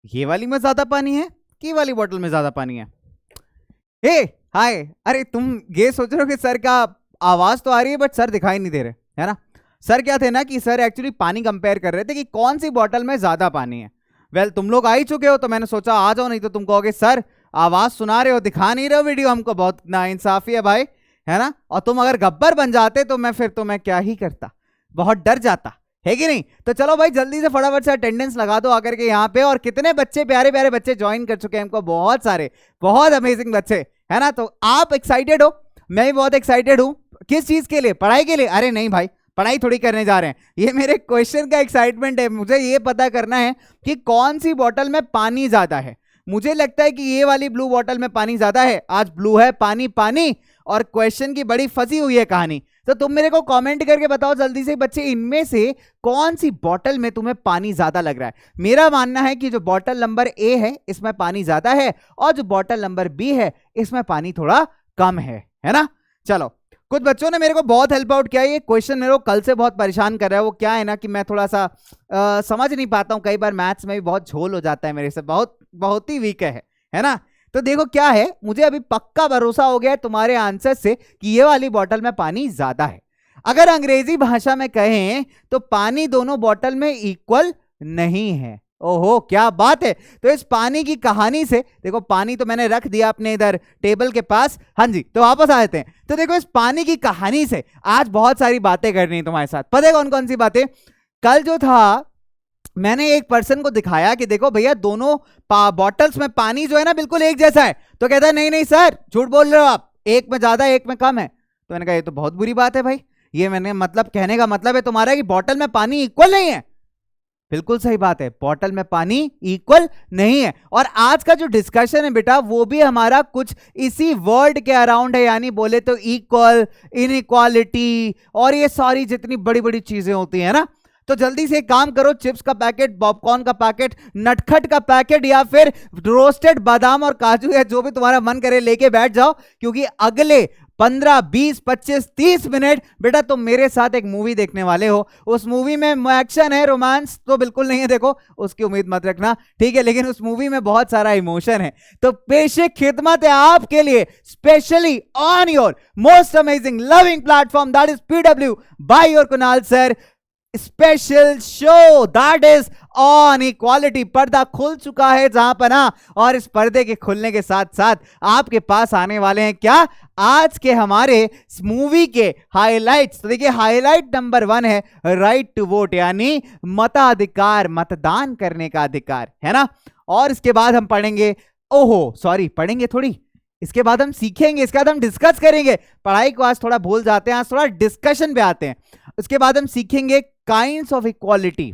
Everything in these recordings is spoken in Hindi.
ये वाली में ज्यादा पानी है कि ये वाली बोतल में ज्यादा पानी है? हे हाय, अरे तुम ये सोच रहे हो कि सर का आवाज तो आ रही है बट सर दिखाई नहीं दे रहे, है ना? सर क्या थे ना कि सर एक्चुअली पानी कंपेयर कर रहे थे कि कौन सी बोतल में ज्यादा पानी है। वेल, तुम लोग आ ही चुके हो तो मैंने सोचा आ जाओ, नहीं तो तुम कहोगे सर आवाज सुना रहे हो दिखा नहीं रहे हो वीडियो हमको, बहुत नाइंसाफी है भाई, है ना? और तुम अगर गब्बर बन जाते तो मैं फिर तो मैं क्या ही करता, बहुत डर जाता, है कि नहीं? तो चलो भाई जल्दी से फटाफट से अटेंडेंस लगा दो आकर के यहाँ पे। और कितने बच्चे, प्यारे प्यारे बच्चे ज्वाइन कर चुके हैं हमको, बहुत सारे, बहुत अमेजिंग बच्चे, है ना? तो आप एक्साइटेड हो, मैं भी बहुत एक्साइटेड हूँ। किस चीज के लिए? पढ़ाई के लिए? अरे नहीं भाई, पढ़ाई थोड़ी करने जा रहे हैं, ये मेरे क्वेश्चन का एक्साइटमेंट है। मुझे ये पता करना है कि कौन सी बोतल में पानी ज्यादा है। मुझे लगता है कि ये वाली ब्लू बोतल में पानी ज्यादा है। आज ब्लू है पानी पानी, और क्वेश्चन की बड़ी फंसी हुई है कहानी। तो तुम मेरे को कमेंट करके बताओ जल्दी से बच्चे, इनमें से कौन सी बोतल में तुम्हें पानी ज्यादा लग रहा है? मेरा मानना है कि जो बोतल नंबर ए है इसमें पानी ज्यादा है, और जो बोतल नंबर बी है इसमें पानी थोड़ा कम है ना? चलो, कुछ बच्चों ने मेरे को बहुत हेल्प आउट किया। ये क्वेश्चन मेरे को कल से बहुत परेशान कर रहा है। वो क्या है ना कि मैं थोड़ा सा समझ नहीं पाता हूँ, कई बार मैथ्स में भी बहुत झोल हो जाता है मेरे से, बहुत ही वीक है ना? तो देखो क्या है, मुझे अभी पक्का भरोसा हो गया है तुम्हारे आंसर से कि ये वाली बोतल में पानी ज्यादा है। अगर अंग्रेजी भाषा में कहें तो पानी दोनों बोतल में इक्वल नहीं है। ओहो क्या बात है! तो इस पानी की कहानी से देखो, पानी तो मैंने रख दिया अपने इधर टेबल के पास, हाँ जी, तो वापस आ जाते हैं। तो देखो इस पानी की कहानी से आज बहुत सारी बातें करनी है तुम्हारे साथ। पता है कौन कौन सी बातें? कल जो था मैंने एक पर्सन को दिखाया कि देखो भैया दोनों बॉटल्स में पानी जो है ना बिल्कुल एक जैसा है। तो कहता है नहीं नहीं सर झूठ बोल रहे हो आप, एक में ज्यादा एक में कम है। तो मैंने कहा ये तो बहुत बुरी बात है भाई, ये मैंने मतलब कहने का मतलब है तुम्हारा कि बॉटल में पानी इक्वल नहीं है। बिल्कुल सही बात है, बॉटल में पानी इक्वल नहीं है। और आज का जो डिस्कशन है बेटा वो भी हमारा कुछ इसी वर्ड के अराउंड है, यानी बोले तो इक्वल, इनइक्वालिटी और ये सारी जितनी बड़ी बड़ी चीजें होती है ना। तो जल्दी से काम करो, चिप्स का पैकेट, पॉपकॉर्न का पैकेट, नटखट का पैकेट या फिर रोस्टेड बादाम और काजू या जो भी तुम्हारा मन करे लेके बैठ जाओ, क्योंकि अगले 15, 20, 25, 30 मिनट बेटा तुम मेरे साथ एक मूवी देखने वाले हो। उस मूवी में एक्शन है, रोमांस तो बिल्कुल नहीं है, देखो उसकी उम्मीद मत रखना, ठीक है? लेकिन उस मूवी में बहुत सारा इमोशन है। तो पेशे खिदमत है आपके लिए specially on your most amazing loving platform, that is PW by your Kunal sir, special show that is on equality. पर्दा खुल चुका है जहां पर ना, और इस पर्दे के खुलने के साथ साथ आपके पास आने वाले हैं क्या, आज के हमारे मूवी के हाइलाइट्स। तो देखिए हाईलाइट नंबर 1 है राइट टू वोट, यानी मताधिकार, मतदान करने का अधिकार, है ना? और इसके बाद हम पढ़ेंगे, ओहो सॉरी पढ़ेंगे थोड़ी, इसके बाद हम सीखेंगे, इसके बाद हम डिस्कस करेंगे। पढ़ाई को आज थोड़ा भूल जाते हैं, आज थोड़ा डिस्कशन पे आते हैं। उसके बाद हम सीखेंगे काइंड्स ऑफ इक्वालिटी,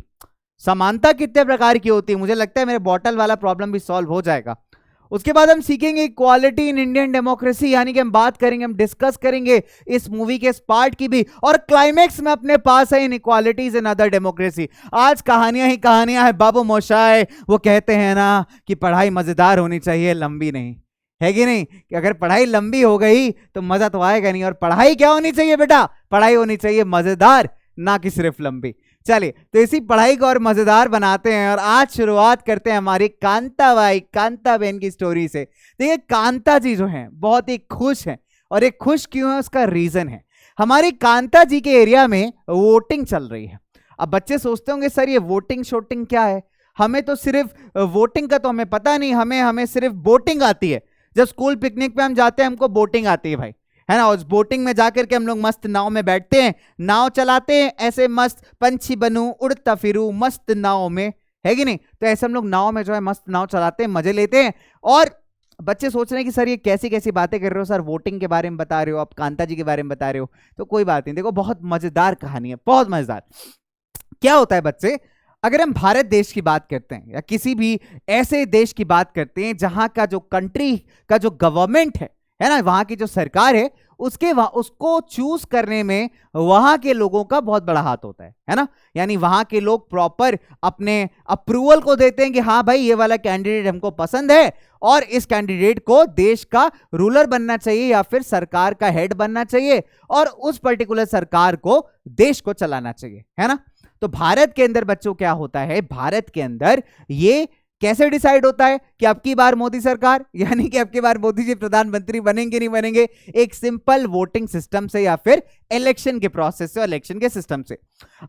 समानता कितने प्रकार की होती है। मुझे लगता है मेरे बॉटल वाला प्रॉब्लम भी सॉल्व हो जाएगा। उसके बाद हम सीखेंगे इक्वालिटी इन इंडियन डेमोक्रेसी, यानी कि हम बात करेंगे, हम डिस्कस करेंगे इस मूवी के इस पार्ट की भी। और क्लाइमेक्स में अपने पास है इन इक्वालिटीज इन अदर डेमोक्रेसी। आज कहानियां ही कहानियां हैं बाबू मोशाय, वो कहते हैं ना कि पढ़ाई मजेदार होनी चाहिए, लंबी नहीं, है कि नहीं? कि अगर पढ़ाई लंबी हो गई तो मजा तो आएगा नहीं। और पढ़ाई क्या होनी चाहिए बेटा? पढ़ाई होनी चाहिए मजेदार, ना कि सिर्फ लंबी। चलिए तो इसी पढ़ाई को और मजेदार बनाते हैं, और आज शुरुआत करते हैं हमारी कांता बाई, कांता बहन की स्टोरी से। देखिए कांता जी जो हैं बहुत ही खुश हैं, और एक खुश क्यों है उसका रीजन है, हमारी कांता जी के एरिया में वोटिंग चल रही है। अब बच्चे सोचते होंगे सर ये वोटिंग शोटिंग क्या है, हमें तो सिर्फ वोटिंग का तो हमें पता नहीं, हमें सिर्फ बोटिंग आती है। जब स्कूल पिकनिक पे हम जाते हैं हमको बोटिंग आती है भाई, है ना? उस बोटिंग में जाकर के हम लोग मस्त नाव में बैठते हैं, नाव चलाते हैं, ऐसे मस्त पंछी बनूं उड़ता फिरूं मस्त नाव में, है कि नहीं? तो ऐसे हम लोग नाव में जो है मस्त नाव चलाते हैं, मजे लेते हैं। और बच्चे सोच रहे हैं कि सर ये कैसी कैसी बातें कर रहे हो सर, वोटिंग के बारे में बता रहे हो, आप कांता जी के बारे में बता रहे हो। तो कोई बात नहीं, देखो बहुत मजेदार कहानी है, बहुत मजेदार। क्या होता है बच्चे, अगर हम भारत देश की बात करते हैं या किसी भी ऐसे देश की बात करते हैं जहां का जो कंट्री का जो गवर्नमेंट है ना, वहां की जो सरकार है, उसको चूज करने में वहां के लोगों का बहुत बड़ा हाथ होता है ना? यानी वहां के लोग प्रॉपर अपने अप्रूवल को देते हैं कि हाँ भाई ये वाला कैंडिडेट हमको पसंद है, और इस कैंडिडेट को देश का रूलर बनना चाहिए या फिर सरकार का हेड बनना चाहिए, और उस पर्टिकुलर सरकार को देश को चलाना चाहिए, है ना? तो भारत के अंदर बच्चों क्या होता है, भारत के अंदर ये कैसे डिसाइड होता है कि अब की बार मोदी सरकार यानी कि अब की बार मोदी जी प्रधानमंत्री बनेंगे नहीं बनेंगे? एक सिंपल वोटिंग सिस्टम से या फिर इलेक्शन के प्रोसेस से, इलेक्शन के सिस्टम से।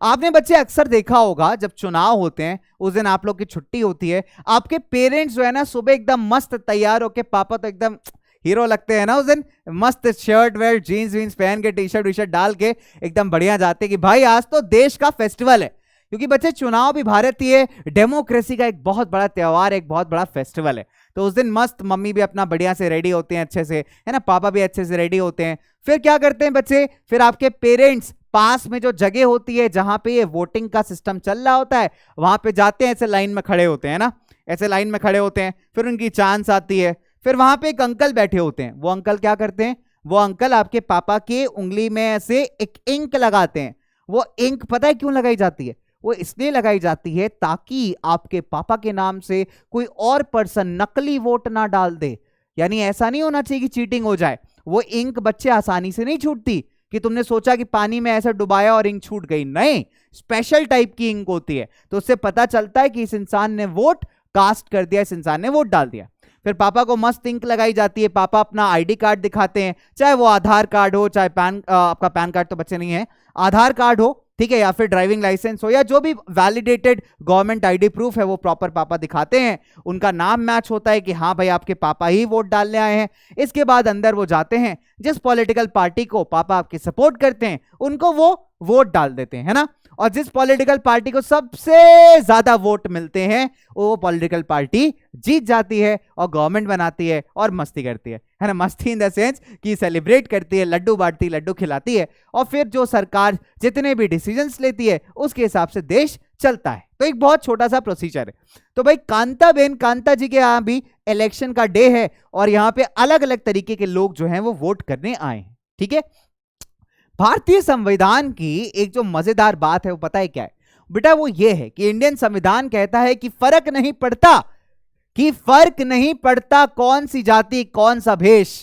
आपने बच्चे अक्सर देखा होगा जब चुनाव होते हैं उस दिन आप लोग की छुट्टी होती है, आपके पेरेंट्स जो है ना सुबह एकदम मस्त तैयार होके, पापा तो एकदम हीरो लगते हैं ना उस दिन, मस्त शर्ट वेयर जीन्स वीन्स पहन के, टी शर्ट डाल के एकदम बढ़िया जाते कि भाई आज तो देश का फेस्टिवल है। क्योंकि बच्चे चुनाव भी भारतीय डेमोक्रेसी का एक बहुत बड़ा त्योहार, एक बहुत बड़ा फेस्टिवल है। तो उस दिन मस्त मम्मी भी अपना बढ़िया से रेडी होते हैं अच्छे से, है ना, पापा भी अच्छे से रेडी होते हैं। फिर क्या करते हैं बच्चे, फिर आपके पेरेंट्स पास में जो जगह होती है जहां पे ये वोटिंग का सिस्टम चल रहा होता है वहां पे जाते हैं, ऐसे लाइन में खड़े होते हैं ना, ऐसे लाइन में खड़े होते हैं। फिर उनकी चांस आती है, फिर वहां पे एक अंकल बैठे होते हैं। वो अंकल क्या करते हैं, वो अंकल आपके पापा के उंगली में ऐसे एक इंक लगाते हैं। वो इंक पता है क्यों लगाई जाती है? वो इसलिए लगाई जाती है ताकि आपके पापा के नाम से कोई और पर्सन नकली वोट ना डाल दे। यानी ऐसा नहीं होना चाहिए कि चीटिंग हो जाए। वो इंक बच्चे आसानी से नहीं छूटती कि तुमने सोचा कि पानी में ऐसा डुबाया और इंक छूट गई, नहीं, स्पेशल टाइप की इंक होती है। तो उससे पता चलता है कि इस इंसान ने वोट कास्ट कर दिया, इस इंसान ने वोट डाल दिया। फिर पापा को मस्त इंक लगाई जाती है, पापा अपना आईडी कार्ड दिखाते हैं, चाहे वो आधार कार्ड हो, चाहे आपका पैन कार्ड तो बच्चे नहीं है, आधार कार्ड हो, ठीक है, या फिर ड्राइविंग लाइसेंस हो, या जो भी वैलिडेटेड गवर्नमेंट आईडी प्रूफ है वो प्रॉपर पापा दिखाते हैं। उनका नाम मैच होता है कि हाँ भाई आपके पापा ही वोट डालने आए हैं। इसके बाद अंदर वो जाते हैं, जिस पॉलिटिकल पार्टी को पापा आपके सपोर्ट करते हैं उनको वो वोट डाल देते हैं, है ना। और जिस पॉलिटिकल पार्टी को सबसे ज्यादा वोट मिलते हैं वो पॉलिटिकल पार्टी जीत जाती है और गवर्नमेंट बनाती है और मस्ती करती है ना। मस्ती इन द सेंस कि सेलिब्रेट करती है, लड्डू बांटती, लड्डू खिलाती है, और फिर जो सरकार जितने भी डिसीजंस लेती है उसके हिसाब से देश चलता है। तो एक बहुत छोटा सा प्रोसीजर है। तो भाई कांता जी के यहाँ भी इलेक्शन का डे है और यहाँ पे अलग अलग तरीके के लोग जो हैं वो वोट करने आए हैं, ठीक है। भारतीय संविधान की एक जो मजेदार बात है वो पता है क्या है बेटा? वो ये है कि इंडियन संविधान कहता है कि फर्क नहीं पड़ता कौन सी जाति कौन सा भेष,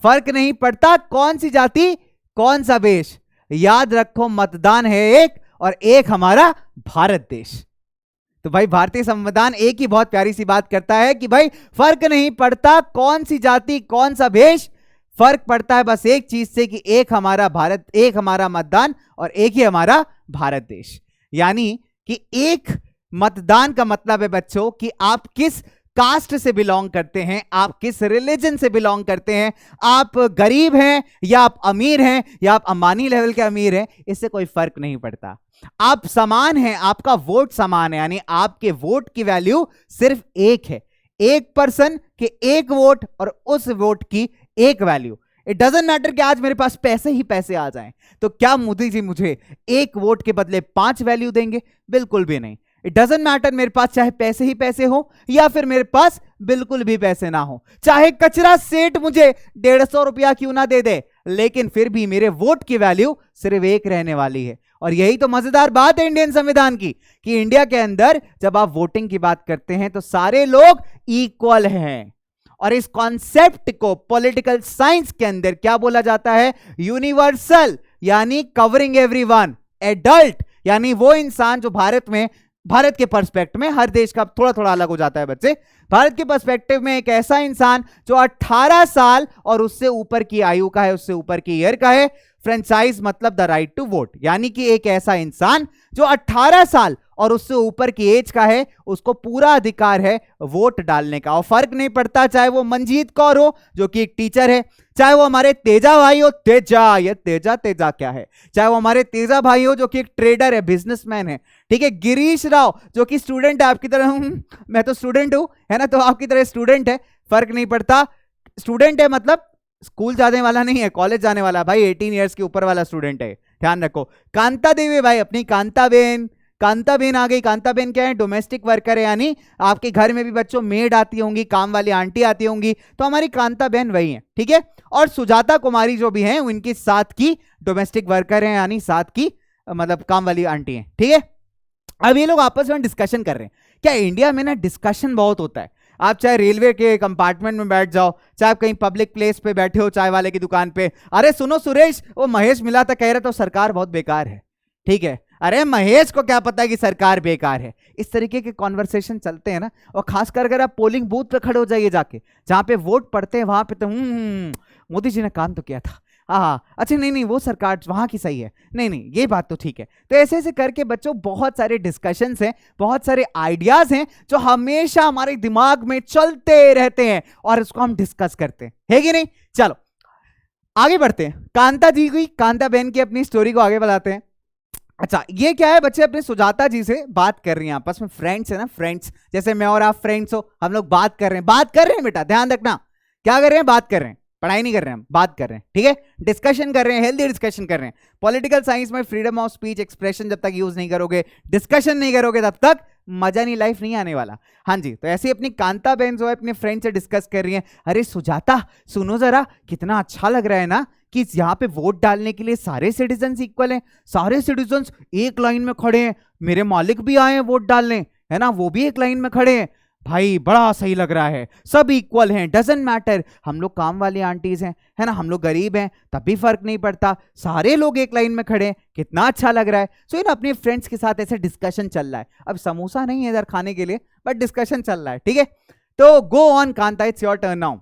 फर्क नहीं पड़ता कौन सी जाति कौन सा भेष, याद रखो मतदान है एक और एक हमारा भारत देश। तो भाई भारतीय संविधान एक ही बहुत प्यारी सी बात करता है कि भाई फर्क नहीं पड़ता कौन सी जाति कौन सा भेष, फर्क पड़ता है बस एक चीज से कि एक हमारा भारत, एक हमारा मतदान और एक ही हमारा भारत देश। यानी कि एक मतदान का मतलब है बच्चों कि आप किस कास्ट से बिलोंग करते हैं, आप किस रिलीजन से बिलोंग करते हैं, आप गरीब हैं या आप अमीर हैं या आप अंबानी लेवल के अमीर हैं, इससे कोई फर्क नहीं पड़ता। आप समान हैं, आपका वोट समान है, यानी आपके वोट की वैल्यू सिर्फ एक है, एक पर्सन के एक वोट और उस वोट की एक वैल्यू। इट डजंट मैटर कि आज मेरे पास पैसे ही पैसे आ जाएं, तो क्या मोदी जी मुझे एक वोट के बदले 5 वैल्यू देंगे? बिल्कुल भी नहीं। इट डजंट मैटर मेरे पास चाहे पैसे ही पैसे हो या फिर मेरे पास बिल्कुल भी पैसे ना हो, चाहे कचरा सेठ मुझे 150 रुपया क्यों ना दे दे, लेकिन फिर भी मेरे वोट की वैल्यू सिर्फ एक रहने वाली है। और यही तो मजेदार बात है इंडियन संविधान की कि इंडिया के अंदर जब आप वोटिंग की बात करते हैं तो सारे लोग इक्वल हैं। और इस कॉन्सेप्ट को पॉलिटिकल साइंस के अंदर क्या बोला जाता है? यूनिवर्सल, यानी कवरिंग एवरीवन। एडल्ट यानी वो इंसान जो भारत के पर्सपेक्टिव में, हर देश का थोड़ा थोड़ा अलग हो जाता है बच्चे, भारत के पर्सपेक्टिव में एक ऐसा इंसान जो 18 साल और उससे ऊपर की आयु का है, उससे ऊपर की ईयर का है। फ्रेंचाइज मतलब द राइट टू वोट, यानी कि एक ऐसा इंसान जो 18 साल और उससे ऊपर की एज का है, उसको पूरा अधिकार है वोट डालने का। और फर्क नहीं पड़ता चाहे वो मंजीत कौर हो जो कि एक टीचर है, चाहे वो हमारे तेजा भाई हो, तेजा, ये तेजा क्या है, चाहे वो हमारे तेजा भाई हो जो कि एक ट्रेडर है, बिजनेसमैन है, ठीक है, गिरीश राव जो कि स्टूडेंट है आपकी तरह, मैं तो स्टूडेंट हूं, है ना, तो आपकी तरह स्टूडेंट है, फर्क नहीं पड़ता। स्टूडेंट है मतलब स्कूल जाने वाला नहीं है, कॉलेज जाने वाला भाई, 18 ईयर्स के ऊपर वाला स्टूडेंट है, ध्यान रखो। कांता देवी भाई, अपनी कांता बेन आ गई। कांता बेन क्या है? डोमेस्टिक वर्कर है, यानी आपके घर में भी बच्चों मेड आती होंगी, काम वाली आंटी आती होंगी, तो हमारी कांता बेन वही है, ठीक है। और सुजाता कुमारी जो भी हैं उनकी साथ की डोमेस्टिक वर्कर हैं, यानी साथ की मतलब काम वाली आंटी हैं, ठीक है। अब ये लोग आपस में डिस्कशन कर रहे हैं। क्या इंडिया में ना डिस्कशन बहुत होता है, आप चाहे रेलवे के कंपार्टमेंट में बैठ जाओ, चाहे आप कहीं पब्लिक प्लेस पे बैठे हो, चाय वाले की दुकान पे, अरे सुनो सुरेश, वो महेश मिला था, कह रहा था सरकार बहुत बेकार है, ठीक है। अरे महेश को क्या पता कि सरकार बेकार है। इस तरीके के कॉन्वर्सेशन चलते हैं ना, और खासकर अगर आप पोलिंग बूथ पे खड़े हो जाइए जाके, जहां पे वोट पड़ते हैं वहां पे तो मोदी जी ने काम तो किया था, हाँ अच्छा नहीं नहीं वो सरकार वहां की सही है, नहीं नहीं ये बात तो ठीक है। तो ऐसे ऐसे करके बच्चों बहुत सारे डिस्कशंस हैं, बहुत सारे आइडियाज हैं जो हमेशा हमारे दिमाग में चलते रहते हैं और उसको हम डिस्कस करते हैं, है कि नहीं। चलो आगे बढ़ते हैं, कांता जी की, कांता बहन की अपनी स्टोरी को आगे बढ़ाते हैं। अच्छा ये क्या है, बच्चे अपने सुजाता जी से बात कर रही हैं, आपस में फ्रेंड्स है ना, फ्रेंड्स जैसे मैं और आप फ्रेंड्स हो, हम लोग बात कर रहे हैं, बात कर रहे हैं बेटा ध्यान रखना, क्या कर रहे हैं, बात कर रहे हैं, पढ़ाई नहीं कर रहे हैं, हम बात कर रहे हैं, ठीक है, डिस्कशन कर रहे हैं, हेल्दी डिस्कशन कर रहे हैं। पॉलिटिकल साइंस में फ्रीडम ऑफ स्पीच एक्सप्रेशन जब तक यूज नहीं करोगे, डिस्कशन नहीं करोगे, तब तक मजा नहीं, लाइफ नहीं आने वाला। हाँ जी, तो ऐसे अपनी कांता बहन जो है अपने फ्रेंड से डिस्कस कर रही है, अरे सुजाता सुनो जरा, कितना अच्छा लग रहा है ना कि यहाँ पे वोट डालने के लिए सारे सिटीजन्स इक्वल हैं, सारे सिटीजन्स एक लाइन में खड़े हैं, मेरे मालिक भी आए हैं वोट डालने, है ना, वो भी एक लाइन में खड़े हैं, भाई बड़ा सही लग रहा है, सब इक्वल हैं, डजंट मैटर, हम लोग काम वाली आंटीज हैं, है ना, हम लोग गरीब हैं, तब भी फर्क नहीं पड़ता, सारे लोग एक लाइन में खड़े हैं, कितना अच्छा लग रहा है। सो इन अपने फ्रेंड्स के साथ ऐसे डिस्कशन चल रहा है, अब समोसा नहीं है इधर खाने के लिए, बट डिस्कशन चल रहा है, ठीक है। तो go on Kanta, it's your turn now.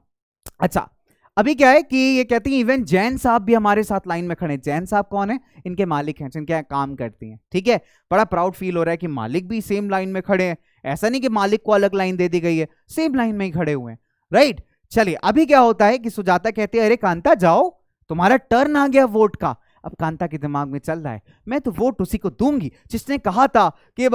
अच्छा अभी क्या है कि ये कहती है इवन जैन साहब भी हमारे साथ लाइन में खड़े। जैन साहब कौन है, इनके मालिक हैं, जिनके यहाँ काम करती हैं, ठीक है। बड़ा प्राउड फील हो रहा है कि मालिक भी सेम लाइन में खड़े हैं, ऐसा नहीं कि मालिक को अलग लाइन दे दी गई है, सेम लाइन में ही खड़े हुए हैं, राइट। चलिए अभी क्या होता है कि सुजाता कहती है अरे कांता जाओ, तुम्हारा टर्न आ गया वोट का। अब कांता के दिमाग में चल रहा है मैं तो वोट उसी को दूंगी जिसने कहा था कि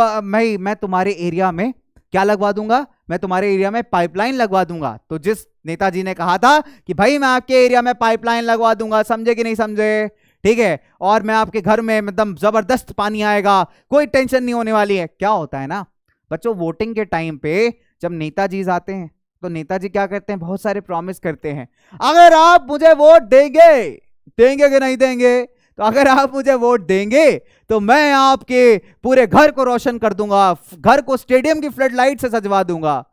मैं तुम्हारे एरिया में क्या लगवा दूंगा, मैं तुम्हारे एरिया में पाइपलाइन लगवा दूंगा। तो जिस नेताजी ने कहा था कि भाई मैं आपके एरिया में पाइपलाइन लगवा दूंगा, समझे कि नहीं समझे, ठीक है, और मैं आपके घर में एकदम जबरदस्त पानी आएगा, कोई टेंशन नहीं होने वाली है। क्या होता है ना बच्चों, वोटिंग के टाइम पे जब नेताजी आते हैं तो नेताजी क्या करते हैं, बहुत सारे प्रॉमिस करते हैं, अगर आप मुझे वोट देंगे, देंगे कि नहीं देंगे, तो अगर आप मुझे वोट देंगे तो मैं आपके पूरे घर को रोशन कर दूंगा, घर को स्टेडियम की फ्लड लाइट से सजवा दूंगा।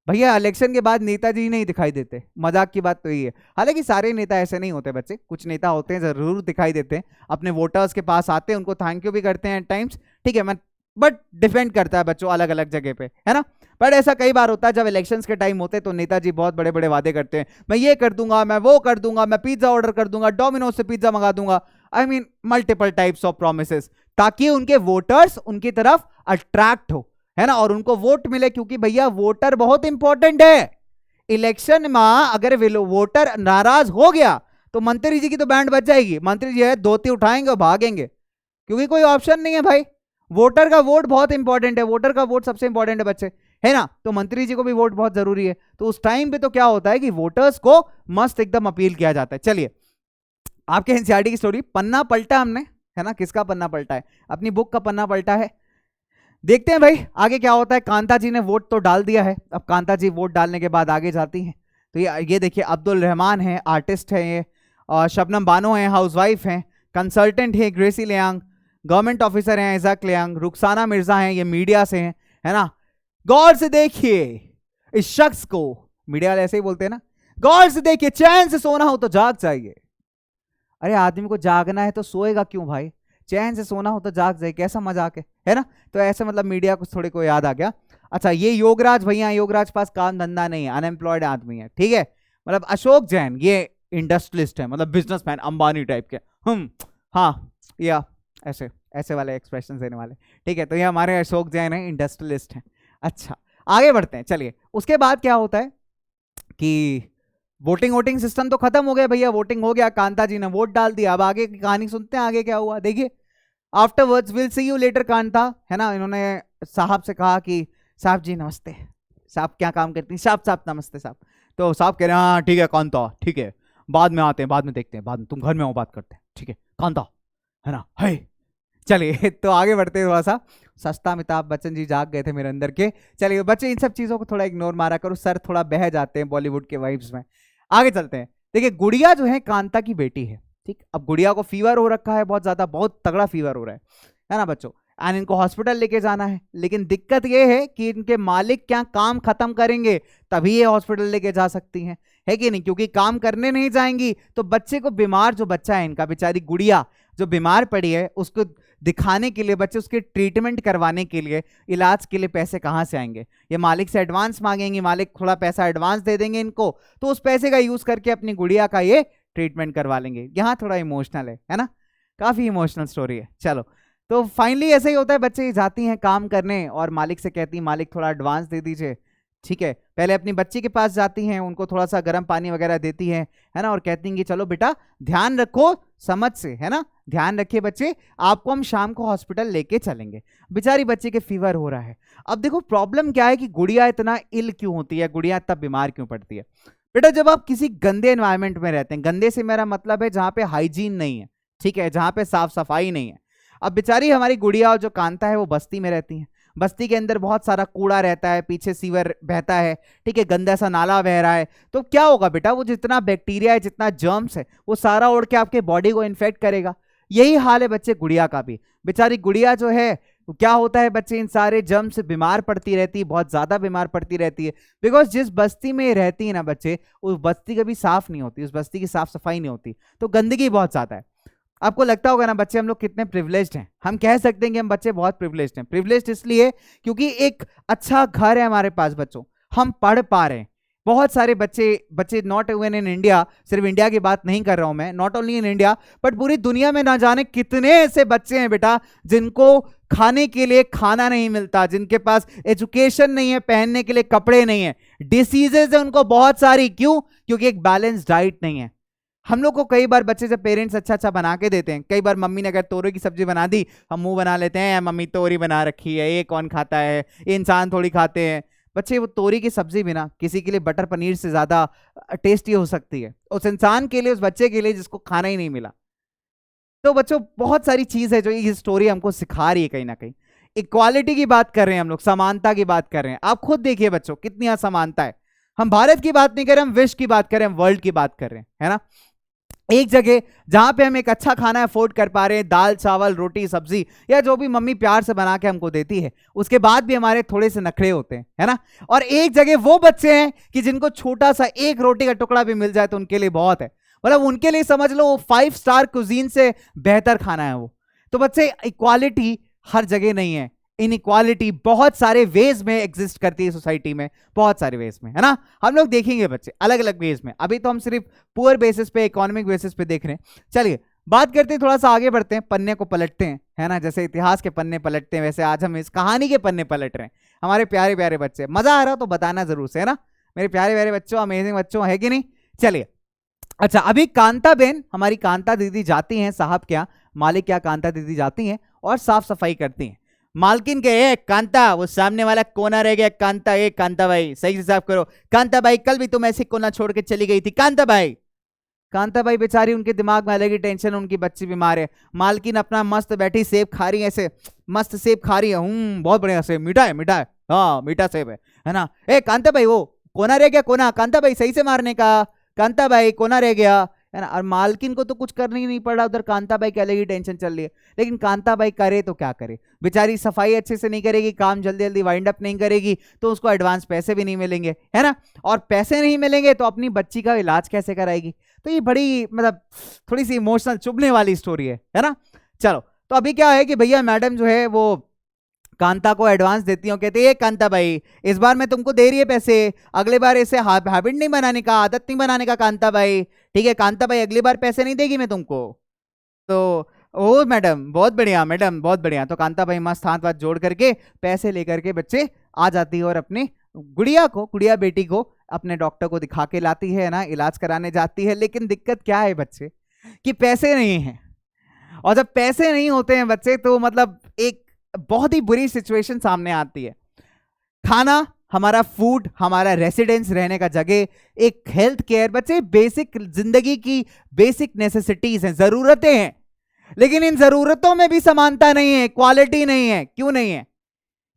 भैया इलेक्शन के बाद नेताजी नहीं दिखाई देते, मजाक की बात तो ये है। हालांकि सारे नेता ऐसे नहीं होते बच्चे, कुछ नेता होते हैं जरूर दिखाई देते हैं, अपने वोटर्स के पास आते हैं, उनको थैंक यू भी करते हैं टाइम्स, ठीक है, बट डिपेंड करता है बच्चों अलग अलग जगह पे, है ना। बट ऐसा कई बार होता है जब इलेक्शंस के टाइम होते हैं तो नेताजी बहुत बड़े बड़े वादे करते हैं, मैं ये कर दूंगा, मैं वो कर दूंगा, मैं पिज्जा ऑर्डर कर दूंगा, डोमिनोज से पिज्जा मंगा दूंगा, I mean multiple types of promises, ताकि उनके वोटर्स उनकी तरफ अट्रैक्ट हो, है ना, और उनको वोट मिले। क्योंकि भैया वोटर बहुत इंपॉर्टेंट है इलेक्शन में, अगर वोटर नाराज हो गया तो मंत्री जी की तो बैंड बज जाएगी, मंत्री जी है धोती उठाएंगे और भागेंगे, क्योंकि कोई ऑप्शन नहीं है भाई। वोटर का वोट बहुत इंपॉर्टेंट है, वोटर का वोट सबसे इंपॉर्टेंट है बच्चे, है ना, तो मंत्री जी को भी वोट बहुत जरूरी है। तो उस टाइम पे तो क्या होता है कि वोटर्स को मस्त एकदम अपील किया जाता है। चलिए आपके एनसीईआरटी की स्टोरी, पन्ना पलटा हमने, है ना, किसका पन्ना पलटा है, अपनी बुक का पन्ना पलटा है। देखते हैं भाई आगे क्या होता है। कांता जी ने वोट तो डाल दिया है, अब कांता जी वोट डालने के बाद आगे जाती हैं। तो ये देखिए अब्दुल रहमान है, आर्टिस्ट है ये, और शबनम बानो है, हाउसवाइफ हैं, कंसल्टेंट है ग्रेसी लियांग, गवर्नमेंट ऑफिसर हैं इजाक लियांग, रुखसाना मिर्जा हैं, ये मीडिया से हैं, है ना। गौर से देखिए इस शख्स को, मीडिया वाले ऐसे ही बोलते हैं ना, गौर से देखिए, चैन से सोना हो तो जाग जाइए। अरे आदमी को जागना है तो सोएगा क्यों भाई, चैन से सोना हो तो जाग जाए, कैसा मजाक है ना। तो ऐसे मतलब मीडिया को थोड़े को याद आ गया। अच्छा ये योगराज भैया, योगराज पास काम धंधा नहीं है, अनएम्प्लॉयड आदमी है, ठीक है। मतलब अशोक जैन ये इंडस्ट्रियलिस्ट है, मतलब बिजनेसमैन, अंबानी टाइप के, हाँ या ऐसे ऐसे वाले एक्सप्रेशन देने वाले, ठीक है। तो ये हमारे अशोक जैन है, इंडस्ट्रियलिस्ट हैं। अच्छा आगे बढ़ते हैं, चलिए उसके बाद क्या होता है कि वोटिंग सिस्टम तो खत्म हो गया भैया, वोटिंग हो गया, कांता जी ने वोट डाल दिया। अब आगे की कहानी सुनते हैं, आगे क्या हुआ देखिए। Afterwards will see you later Kanta, है ना, इन्होंने साहब से कहा कि साहब जी नमस्ते, साहब क्या काम करती हैं, साहब नमस्ते साहब। तो साहब कह रहे हैं हाँ ठीक है कांता, ठीक है, बाद में आते हैं, बाद में देखते हैं, बाद में तुम घर में आओ बात करते हैं, ठीक है कांता, है ना, है। चलिए तो आगे बढ़ते हैं, थोड़ा सा सस्ता अमिताभ बच्चन जी जाग गए थे मेरे अंदर के। चलिए बच्चे इन सब चीजों को थोड़ा इग्नोर मारा करो, सर थोड़ा बह जाते हैं बॉलीवुड के वाइब्स में। आगे चलते हैं, देखिए गुड़िया जो है कांता की बेटी है, ठीक। अब गुड़िया को फीवर हो रखा है, बहुत ज्यादा, बहुत तगड़ा फीवर हो रहा है ना बच्चों, एंड इनको हॉस्पिटल लेके जाना है। लेकिन दिक्कत ये है कि इनके मालिक क्या काम खत्म करेंगे तभी ये हॉस्पिटल लेके जा सकती हैं, है कि नहीं, क्योंकि काम करने नहीं जाएंगी तो बच्चे को बीमार, जो बच्चा है इनका, बेचारी गुड़िया जो बीमार पड़ी है, उसको दिखाने के लिए बच्चे, उसके ट्रीटमेंट करवाने के लिए, इलाज के लिए पैसे कहाँ से आएंगे? ये मालिक से एडवांस मांगेंगे, मालिक थोड़ा पैसा एडवांस दे देंगे इनको, तो उस पैसे का यूज करके अपनी गुड़िया का ये ट्रीटमेंट करवा लेंगे। यहाँ थोड़ा इमोशनल है ना, काफी इमोशनल स्टोरी है। चलो, तो फाइनली ऐसा ही होता है, बच्चे जाती हैं काम करने और मालिक से कहती हैं मालिक थोड़ा एडवांस दे दीजिए। ठीक है, पहले अपनी बच्ची के पास जाती हैं, उनको थोड़ा सा गर्म पानी वगैरह देती हैं, है ना, और कहती हैं कि चलो बेटा ध्यान रखो समझ से, है ना, ध्यान रखिए बच्चे, आपको हम शाम को हॉस्पिटल लेके चलेंगे। बेचारी बच्चे के फीवर हो रहा है। अब देखो प्रॉब्लम क्या है कि गुड़िया इतना इल क्यों होती है, गुड़िया इतना बीमार क्यों पड़ती है? बेटा जब आप किसी गंदे एनवायरमेंट में रहते हैं, गंदे से मेरा मतलब है जहाँ पे हाइजीन नहीं है, ठीक है, जहाँ पे साफ सफाई नहीं है। अब बेचारी हमारी गुड़िया और जो कांता है वो बस्ती में रहती है, बस्ती के अंदर बहुत सारा कूड़ा रहता है, पीछे सीवर बहता है, ठीक है, गंदा सा नाला बह रहा है, तो क्या होगा बेटा, वो जितना बैक्टीरिया है, जितना जर्म्स है, वो सारा उड़ के आपके बॉडी को इन्फेक्ट करेगा। यही हाल है बच्चे गुड़िया का भी। बेचारी गुड़िया जो है, क्या होता है बच्चे, इन सारे जर्म से बीमार पड़ती रहती है, बहुत ज्यादा बीमार पड़ती रहती है, बिकॉज जिस बस्ती में रहती है ना बच्चे, उस बस्ती कभी साफ नहीं होती, उस बस्ती की साफ सफाई नहीं होती, तो गंदगी बहुत ज्यादा है। आपको लगता होगा ना बच्चे हम लोग कितने प्रिविलेज्ड हैं, हम कह सकते हैं कि हम बच्चे बहुत प्रिविलेज्ड हैं। प्रिविलेज्ड इसलिए क्योंकि एक अच्छा घर है हमारे पास बच्चों, हम पढ़ पा रहे हैं। बहुत सारे बच्चे नॉट इवन इन इंडिया, सिर्फ इंडिया की बात नहीं कर रहा हूं मैं, not only in India but पूरी दुनिया में ना जाने कितने ऐसे बच्चे हैं बेटा जिनको खाने के लिए खाना नहीं मिलता, जिनके पास एजुकेशन नहीं है, पहनने के लिए कपड़े नहीं है, डिसीजेज है उनको बहुत सारी। क्यों? क्योंकि एक बैलेंस डाइट नहीं है। हम लोग को कई बार बच्चे जब पेरेंट्स अच्छा अच्छा बना के देते हैं, कई बार मम्मी ने अगर तोरई की सब्जी बना दी, हम मुंह बना लेते हैं, मम्मी तोरी बना रखी है, ये कौन खाता है, ये इंसान थोड़ी खाते हैं। बच्चे वो तोरी की सब्जी भी ना किसी के लिए बटर पनीर से ज्यादा टेस्टी हो सकती है, उस इंसान के लिए, उस बच्चे के लिए जिसको खाना ही नहीं मिला। तो बच्चों बहुत सारी चीज है जो ये स्टोरी हमको सिखा रही है कहीं ना कहीं। इक्वालिटी की बात कर रहे हैं हम लोग, समानता की बात कर रहे हैं। आप खुद देखिए बच्चों कितनी असमानता है। हम भारत की बात नहीं कर रहे, हम विश्व की बात कर रहे हैं, हम वर्ल्ड की बात कर रहे हैं, है ना। एक जगह जहां पे हम एक अच्छा खाना अफोर्ड कर पा रहे हैं, दाल चावल रोटी सब्जी या जो भी मम्मी प्यार से बना के हमको देती है, उसके बाद भी हमारे थोड़े से नखरे होते हैं, है ना। और एक जगह वो बच्चे हैं कि जिनको छोटा सा एक रोटी का टुकड़ा भी मिल जाए तो उनके लिए बहुत है, मतलब उनके लिए समझ लो 5 स्टार कुजीन से बेहतर खाना है वो। तो बच्चे इक्वालिटी हर जगह नहीं है, इनइक्वालिटी बहुत सारे वेज में एग्जिस्ट करती है सोसाइटी में, बहुत सारे वेज में, है ना। हम लोग देखेंगे बच्चे अलग अलग वेज में, अभी तो हम सिर्फ पुअर बेसिस पे, इकोनॉमिक बेसिस पे देख रहे हैं। चलिए बात करते हैं, थोड़ा सा आगे बढ़ते हैं, पन्ने को पलटते हैं, है ना। जैसे इतिहास के पन्ने पलटते हैं, वैसे आज हम इस कहानी के पन्ने पलट रहे हैं। हमारे प्यारे प्यारे बच्चे, मजा आ रहा हो तो बताना जरूर से, है ना मेरे प्यारे प्यारे बच्चों, अमेजिंग बच्चों, है कि नहीं। चलिए अच्छा, अभी कांता बहन, हमारी कांता दीदी जाती हैं साहब क्या, मालिक क्या, कांता दीदी जाती हैं और साफ सफाई करती हैं। मालकिन के, ए कांता वो सामने वाला कोना रह गया, कांता ए कांता भाई सही से साफ करो, कांता भाई कल भी तुम ऐसे कोना छोड़ के चली गई थी, कांता भाई। कांता भाई बेचारी, उनके दिमाग में अलग ही टेंशन, उनकी बच्ची बीमार है। मालकिन अपना मस्त बैठी सेब खा रही है, ऐसे मस्त सेब खा रही है, बहुत बढ़िया सेब, मीठा है मीठा है, हाँ मीठा सेब है ना। ए कांता भाई वो कोना रह गया, कोना, कांता भाई सही से मारने का, कांता भाई कोना रह गया, है ना। और मालकिन को तो कुछ करना ही नहीं पड़ रहा, उधर कांता भाई की अलग ही टेंशन चल रही है। लेकिन कांता भाई करे तो क्या करे, बेचारी सफाई अच्छे से नहीं करेगी, काम जल्दी जल्दी वाइंड अप नहीं करेगी, तो उसको एडवांस पैसे भी नहीं मिलेंगे, है ना। और पैसे नहीं मिलेंगे तो अपनी बच्ची का इलाज कैसे कराएगी। तो ये बड़ी मतलब थोड़ी सी इमोशनल चुभने वाली स्टोरी है ना। चलो तो अभी क्या है कि भैया मैडम जो है वो कांता को एडवांस देती हूँ, कहती है कांता भाई इस बार मैं तुमको दे रही है पैसे, अगले बार ऐसे हैबिट नहीं बनाने का, आदत नहीं बनाने का कांता भाई, ठीक है कांता भाई अगली बार पैसे नहीं देगी मैं तुमको। तो ओ मैडम बहुत बढ़िया, मैडम बहुत बढ़िया। तो कांता भाई मस्त हाथ वाथ जोड़ करके पैसे लेकर के बच्चे आ जाती है और अपनी गुड़िया बेटी को अपने डॉक्टर को दिखा के लाती है ना, इलाज कराने जाती है। लेकिन दिक्कत क्या है बच्चे कि पैसे नहीं है, और जब पैसे नहीं होते हैं बच्चे तो मतलब एक बहुत ही बुरी सिचुएशन सामने आती है। खाना, हमारा फूड, हमारा रेसिडेंस, रहने का जगह, एक हेल्थ केयर, बच्चे बेसिक जिंदगी की बेसिक नेसेसिटीज हैं, जरूरतें हैं। लेकिन इन जरूरतों में भी समानता नहीं है, क्वालिटी नहीं है। क्यों नहीं है?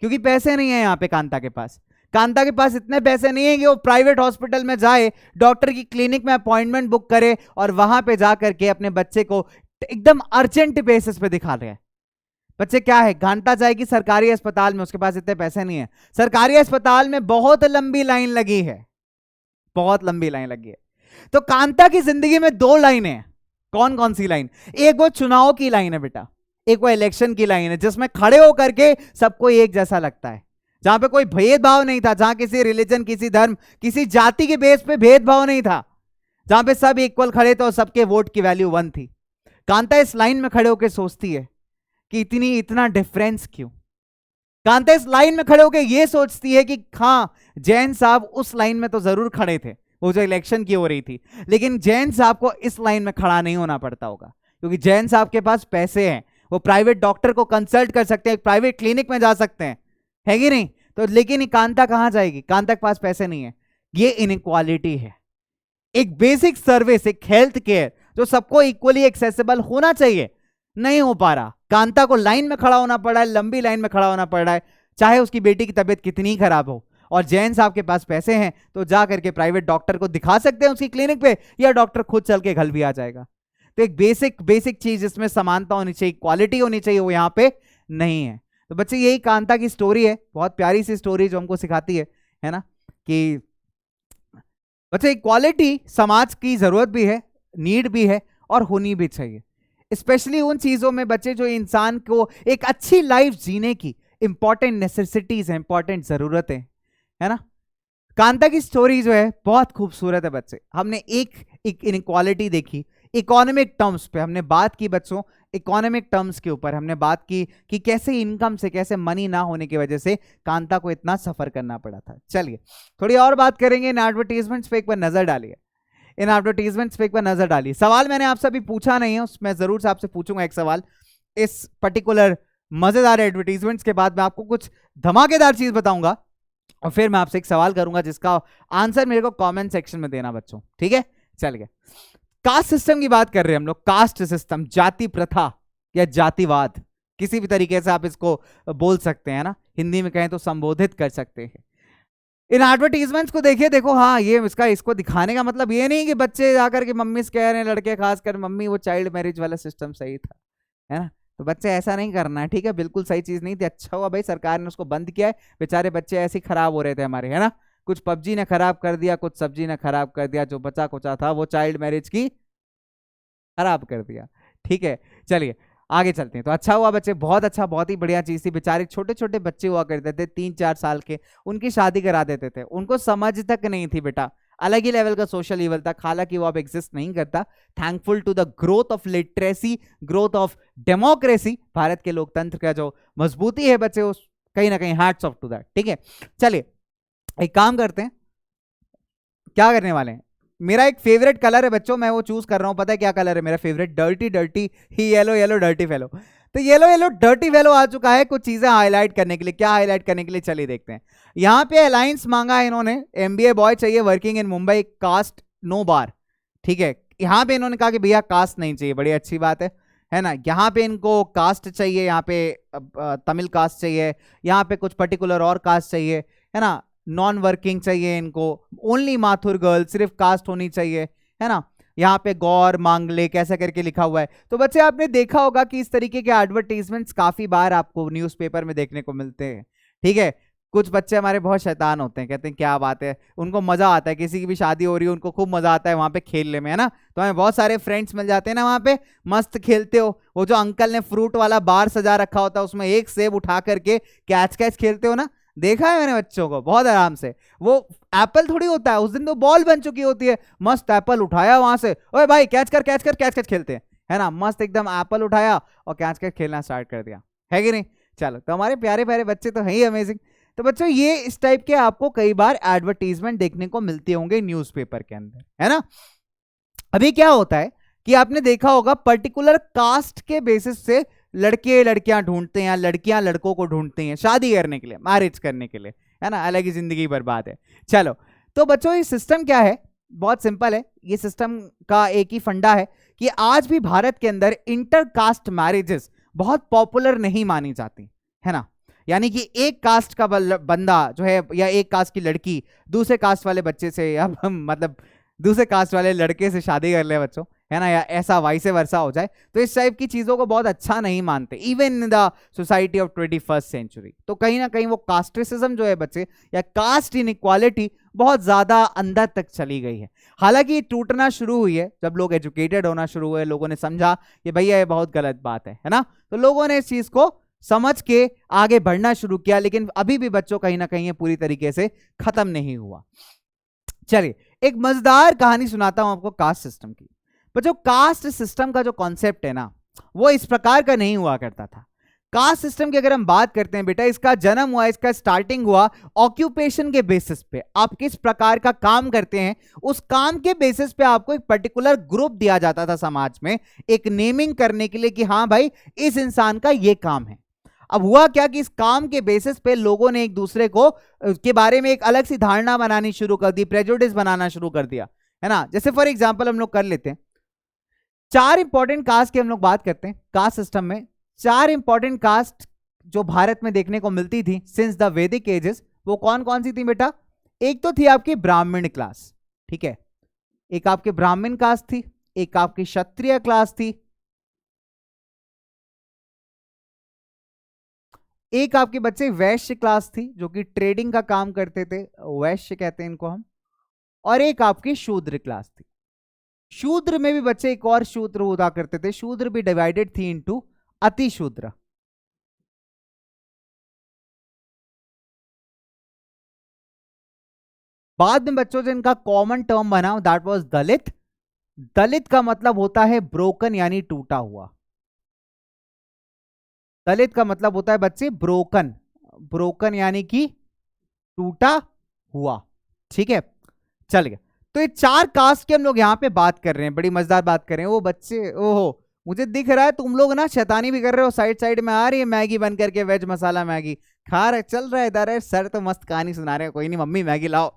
क्योंकि पैसे नहीं है यहाँ पे कांता के पास। कांता के पास इतने पैसे नहीं है कि वो प्राइवेट हॉस्पिटल में जाए, डॉक्टर की क्लिनिक में अपॉइंटमेंट बुक करे और वहां पे जाकर के अपने बच्चे को एकदम अर्जेंट बेसिस पे दिखा रहे हैं। बच्चे क्या है, घंटा जाएगी सरकारी अस्पताल में, उसके पास इतने पैसे नहीं है। सरकारी अस्पताल में बहुत लंबी लाइन लगी है, बहुत लंबी लाइन लगी है। तो कांता की जिंदगी में 2 लाइनें हैं। कौन कौन सी लाइन? एक वो चुनाव की लाइन है बेटा, एक वो इलेक्शन की लाइन है जिसमें खड़े होकर के सबको एक जैसा लगता है, जहां पे कोई भेदभाव नहीं था, जहां किसी रिलीजन, किसी धर्म, किसी जाति के बेस पे भेदभाव नहीं था, जहां पे सब इक्वल खड़े थे और सबके वोट की वैल्यू 1 थी। कांता इस लाइन में खड़े होकर सोचती है कि इतना डिफरेंस क्यों। कांता इस लाइन में खड़े होकर ये सोचती है कि हाँ, जैन साहब उस लाइन में तो जरूर खड़े थे, वो जो इलेक्शन की हो रही थी, लेकिन जैन साहब को इस लाइन में खड़ा नहीं होना पड़ता होगा, क्योंकि जैन साहब के पास पैसे हैं, वो प्राइवेट डॉक्टर को कंसल्ट कर सकते हैं, प्राइवेट क्लिनिक में जा सकते हैं, है कि नहीं? तो लेकिन कांता कहां जाएगी? कांता के पास पैसे नहीं है। ये इनइक्वालिटी है। एक बेसिक सर्विस, एक हेल्थ केयर जो सबको इक्वली एक्सेसिबल होना चाहिए, नहीं हो पा रहा। कांता को लाइन में खड़ा होना पड़ रहा है, लंबी लाइन में खड़ा होना पड़ रहा है, चाहे उसकी बेटी की तबीयत कितनी खराब हो। और जैन साहब के पास पैसे हैं तो जा करके प्राइवेट डॉक्टर को दिखा सकते हैं उसकी क्लिनिक पे, या डॉक्टर खुद चल के घर भी आ जाएगा। तो एक बेसिक चीज जिसमें समानता होनी चाहिए, क्वालिटी होनी चाहिए, वो यहाँ पे नहीं है। तो बच्चे यही कांता की स्टोरी है, बहुत प्यारी सी स्टोरी जो हमको सिखाती है ना, कि बच्चे इक्वालिटी समाज की जरूरत भी है, नीड भी है और होनी भी चाहिए, स्पेशली उन चीजों में बच्चे जो इंसान को एक अच्छी लाइफ जीने की इंपॉर्टेंट नेसेसिटीज है, इंपॉर्टेंट जरूरतें, है ना। कांता की स्टोरी जो है बहुत खूबसूरत है बच्चे। हमने एक इनइक्वालिटी देखी, इकोनॉमिक टर्म्स पे हमने बात की बच्चों, इकोनॉमिक टर्म्स के ऊपर हमने बात की कि कैसे इनकम से, कैसे मनी ना होने की वजह से कांता को इतना सफर करना पड़ा था। चलिए थोड़ी और बात करेंगे। इन एडवर्टीजमेंट्स पे एक बार नजर डालिए, इन एडवर्टीजमेंट्स पे एक बार नजर डालिए। सवाल मैंने आपसे अभी पूछा नहीं है, उसमें जरूर से आपसे पूछूंगा एक सवाल। इस पर्टिकुलर मजेदार एडवर्टीजमेंट्स के बाद मैं आपको कुछ धमाकेदार चीज बताऊंगा और फिर मैं आपसे एक सवाल करूंगा जिसका आंसर मेरे को कमेंट सेक्शन में देना बच्चों, ठीक है। चलिए, कास्ट सिस्टम की बात कर रहे हैं हम लोग। कास्ट सिस्टम, जाति प्रथा या जातिवाद, किसी भी तरीके से आप इसको बोल सकते हैं ना, हिंदी में कहें तो संबोधित कर सकते हैं। इन एडवर्टीजमेंट्स को देखिए, देखो हाँ, ये इसको दिखाने का मतलब ये नहीं कि बच्चे जाकर के मम्मी से कह रहे हैं, लड़के खासकर, मम्मी वो चाइल्ड मैरिज वाला सिस्टम सही था, है ना। तो बच्चे ऐसा नहीं करना है, ठीक है, बिल्कुल सही चीज नहीं थी। अच्छा हुआ भाई सरकार ने उसको बंद किया है, बेचारे बच्चे ऐसे ही खराब हो रहे थे हमारे, है ना। कुछ पबजी ने खराब कर दिया, कुछ सब्जी ने खराब कर दिया, जो बचा कुचा था वो चाइल्ड मैरिज की खराब कर दिया, ठीक है। चलिए आगे चलते हैं। तो अच्छा हुआ बच्चे, बहुत अच्छा, बहुत ही बढ़िया चीज थी। बेचारे छोटे छोटे बच्चे हुआ करते थे 3-4 साल के, उनकी शादी करा देते थे, उनको समझ तक नहीं थी बेटा, अलग ही लेवल का सोशल ईवल था। हालांकि वो अब एग्जिस्ट नहीं करता, thankful to the growth of literacy, growth of democracy, Bharat के लोकतंत्र का जो मजबूती है बच्चे, उस कहीं ना कहीं हैट्स ऑफ टू दैट, ठीक है। चलिए एक काम करते हैं, क्या करने वाले हैं, मेरा एक फेवरेट कलर है बच्चों, मैं वो चूज कर रहा हूं। पता है क्या कलर है मेरा फेवरेट? डर्टी डर्टी ही येलो, येलो डर्टी फेलो। तो येलो येलो डर्टी फेलो आ चुका है कुछ चीजें हाईलाइट करने के लिए। क्या हाईलाइट करने के लिए, चलिए देखते हैं। यहाँ पे अलायंस मांगा है इन्होंने, एमबीए बॉय चाहिए, working in Mumbai, caste no bar, ठीक है। यहाँ पे इन्होंने कहा कि भैया कास्ट नहीं चाहिए, बड़ी अच्छी बात है ना। यहाँ पे इनको कास्ट चाहिए, यहाँ पे तमिल कास्ट चाहिए, यहाँ पे कुछ पर्टिकुलर और कास्ट चाहिए, है ना। नॉन वर्किंग चाहिए इनको, ओनली माथुर गर्ल, सिर्फ कास्ट होनी चाहिए, है ना। यहाँ पे गौर मांगले कैसे करके लिखा हुआ है। तो बच्चे आपने देखा होगा कि इस तरीके के एडवर्टीजमेंट्स काफी बार आपको न्यूज़पेपर में देखने को मिलते हैं, ठीक है। कुछ बच्चे हमारे बहुत शैतान होते हैं, कहते हैं क्या बात है, उनको मजा आता है, किसी की भी शादी हो रही है उनको खूब मजा आता है वहां पे खेलने में, है ना। तो हमें बहुत सारे फ्रेंड्स मिल जाते हैं ना वहां पे, मस्त खेलते हो। वो जो अंकल ने फ्रूट वाला बार सजा रखा होता है, उसमें एक सेब उठा करके कैच कैच खेलते हो ना, देखा है मैंने बच्चों को बहुत आराम से। वो एप्पल थोड़ी होता है, उस दिन तो बॉल बन चुकी होती है, मस्त एप्पल उठाया वहां से, ओए भाई कैच कर कैच कर कैच कैच खेलते हैं, है ना। मस्त एकदम एप्पल उठाया और कैच कैच खेलना स्टार्ट कर दिया, है कि नहीं। चलो, तो हमारे प्यारे प्यारे बच्चे तो हैं ही अमेजिंग। तो बच्चों ये इस टाइप के आपको कई बार एडवर्टीजमेंट देखने को मिलते होंगे न्यूज़पेपर के अंदर, है ना। अभी क्या होता है कि आपने देखा होगा पर्टिकुलर कास्ट के बेसिस से लड़के लड़कियां ढूंढते हैं, लड़कियां लड़कों को ढूंढती हैं शादी करने के लिए, मैरिज करने के लिए, है ना। अलग ही जिंदगी बर्बाद है। चलो, तो बच्चों ये सिस्टम क्या है, बहुत सिंपल है। ये सिस्टम का एक ही फंडा है कि आज भी भारत के अंदर इंटरकास्ट मैरिजेस बहुत पॉपुलर नहीं मानी जाती, है ना। यानी कि एक कास्ट का बंदा जो है या एक कास्ट की लड़की दूसरे कास्ट वाले बच्चे से या मतलब दूसरे कास्ट वाले लड़के से शादी कर ले बच्चों, है ना, या ऐसा वाइस वर्सा हो जाए, तो इस टाइप की चीजों को बहुत अच्छा नहीं मानते even in the society of 21st century. तो कहीं ना कहीं वो कास्ट्रिसिज्म जो है बच्चे, या कास्ट इनइक्वालिटी, बहुत ज्यादा अंदर तक चली गई है। हालांकि ये टूटना शुरू हुई है जब लोग एजुकेटेड होना शुरू हुए, लोगों ने समझा कि भैया ये बहुत गलत बात है ना, तो लोगों ने इस चीज को समझ के आगे बढ़ना शुरू किया, लेकिन अभी भी बच्चों कहीं ना कहीं ये पूरी तरीके से खत्म नहीं हुआ। चलिए एक मजेदार कहानी सुनाता हूं आपको कास्ट सिस्टम की। बच्चों कास्ट सिस्टम का जो कॉन्सेप्ट है ना, वो इस प्रकार का नहीं हुआ करता था। कास्ट सिस्टम की अगर हम बात करते हैं बेटा, इसका जन्म हुआ, इसका स्टार्टिंग हुआ ऑक्यूपेशन के बेसिस पे। आप किस प्रकार का काम करते हैं, उस काम के बेसिस पे आपको एक पर्टिकुलर ग्रुप दिया जाता था समाज में, एक नेमिंग करने के लिए कि हाँ भाई इस इंसान का ये काम है। अब हुआ क्या कि इस काम के बेसिस पे लोगों ने एक दूसरे को के बारे में एक अलग सी धारणा बनानी शुरू कर दी, प्रेजुडिस बनाना शुरू कर दिया, है ना। जैसे फॉर एग्जांपल हम लोग कर लेते हैं 4 इंपॉर्टेंट कास्ट की हम लोग बात करते हैं कास्ट सिस्टम में। 4 इंपॉर्टेंट कास्ट जो भारत में देखने को मिलती थी सिंस द वैदिक एजेस, वो कौन कौन सी थी बेटा? एक तो थी आपकी ब्राह्मण क्लास, ठीक है, एक आपके ब्राह्मण कास्ट थी, एक आपकी क्षत्रिय क्लास थी, एक आपके बच्चे वैश्य क्लास थी जो कि ट्रेडिंग का काम करते थे, वैश्य कहते हैं इनको हम, और एक आपकी शूद्र क्लास थी। शूद्र में भी बच्चे एक और शूद्र हुआ करते थे, शूद्र भी डिवाइडेड थी इनटू अति शूद्र। बाद में बच्चों से इनका कॉमन टर्म बना, दैट वाज दलित। दलित का मतलब होता है ब्रोकन यानी टूटा हुआ। दलित का मतलब होता है बच्चे ब्रोकन, ब्रोकन यानी कि टूटा हुआ, ठीक है। चल गया। तो ये 4 कास्ट की हम लोग यहाँ पे बात कर रहे हैं, बड़ी मजेदार बात कर रहे हैं। वो बच्चे ओहो, मुझे दिख रहा है तुम लोग ना शैतानी भी कर रहे हो, साइड साइड में आ रही है मैगी बन करके, वेज मसाला मैगी खा रहे, चल रहा है इधर है। सर तो मस्त कहानी सुना रहे हैं, कोई नहीं मम्मी मैगी लाओ,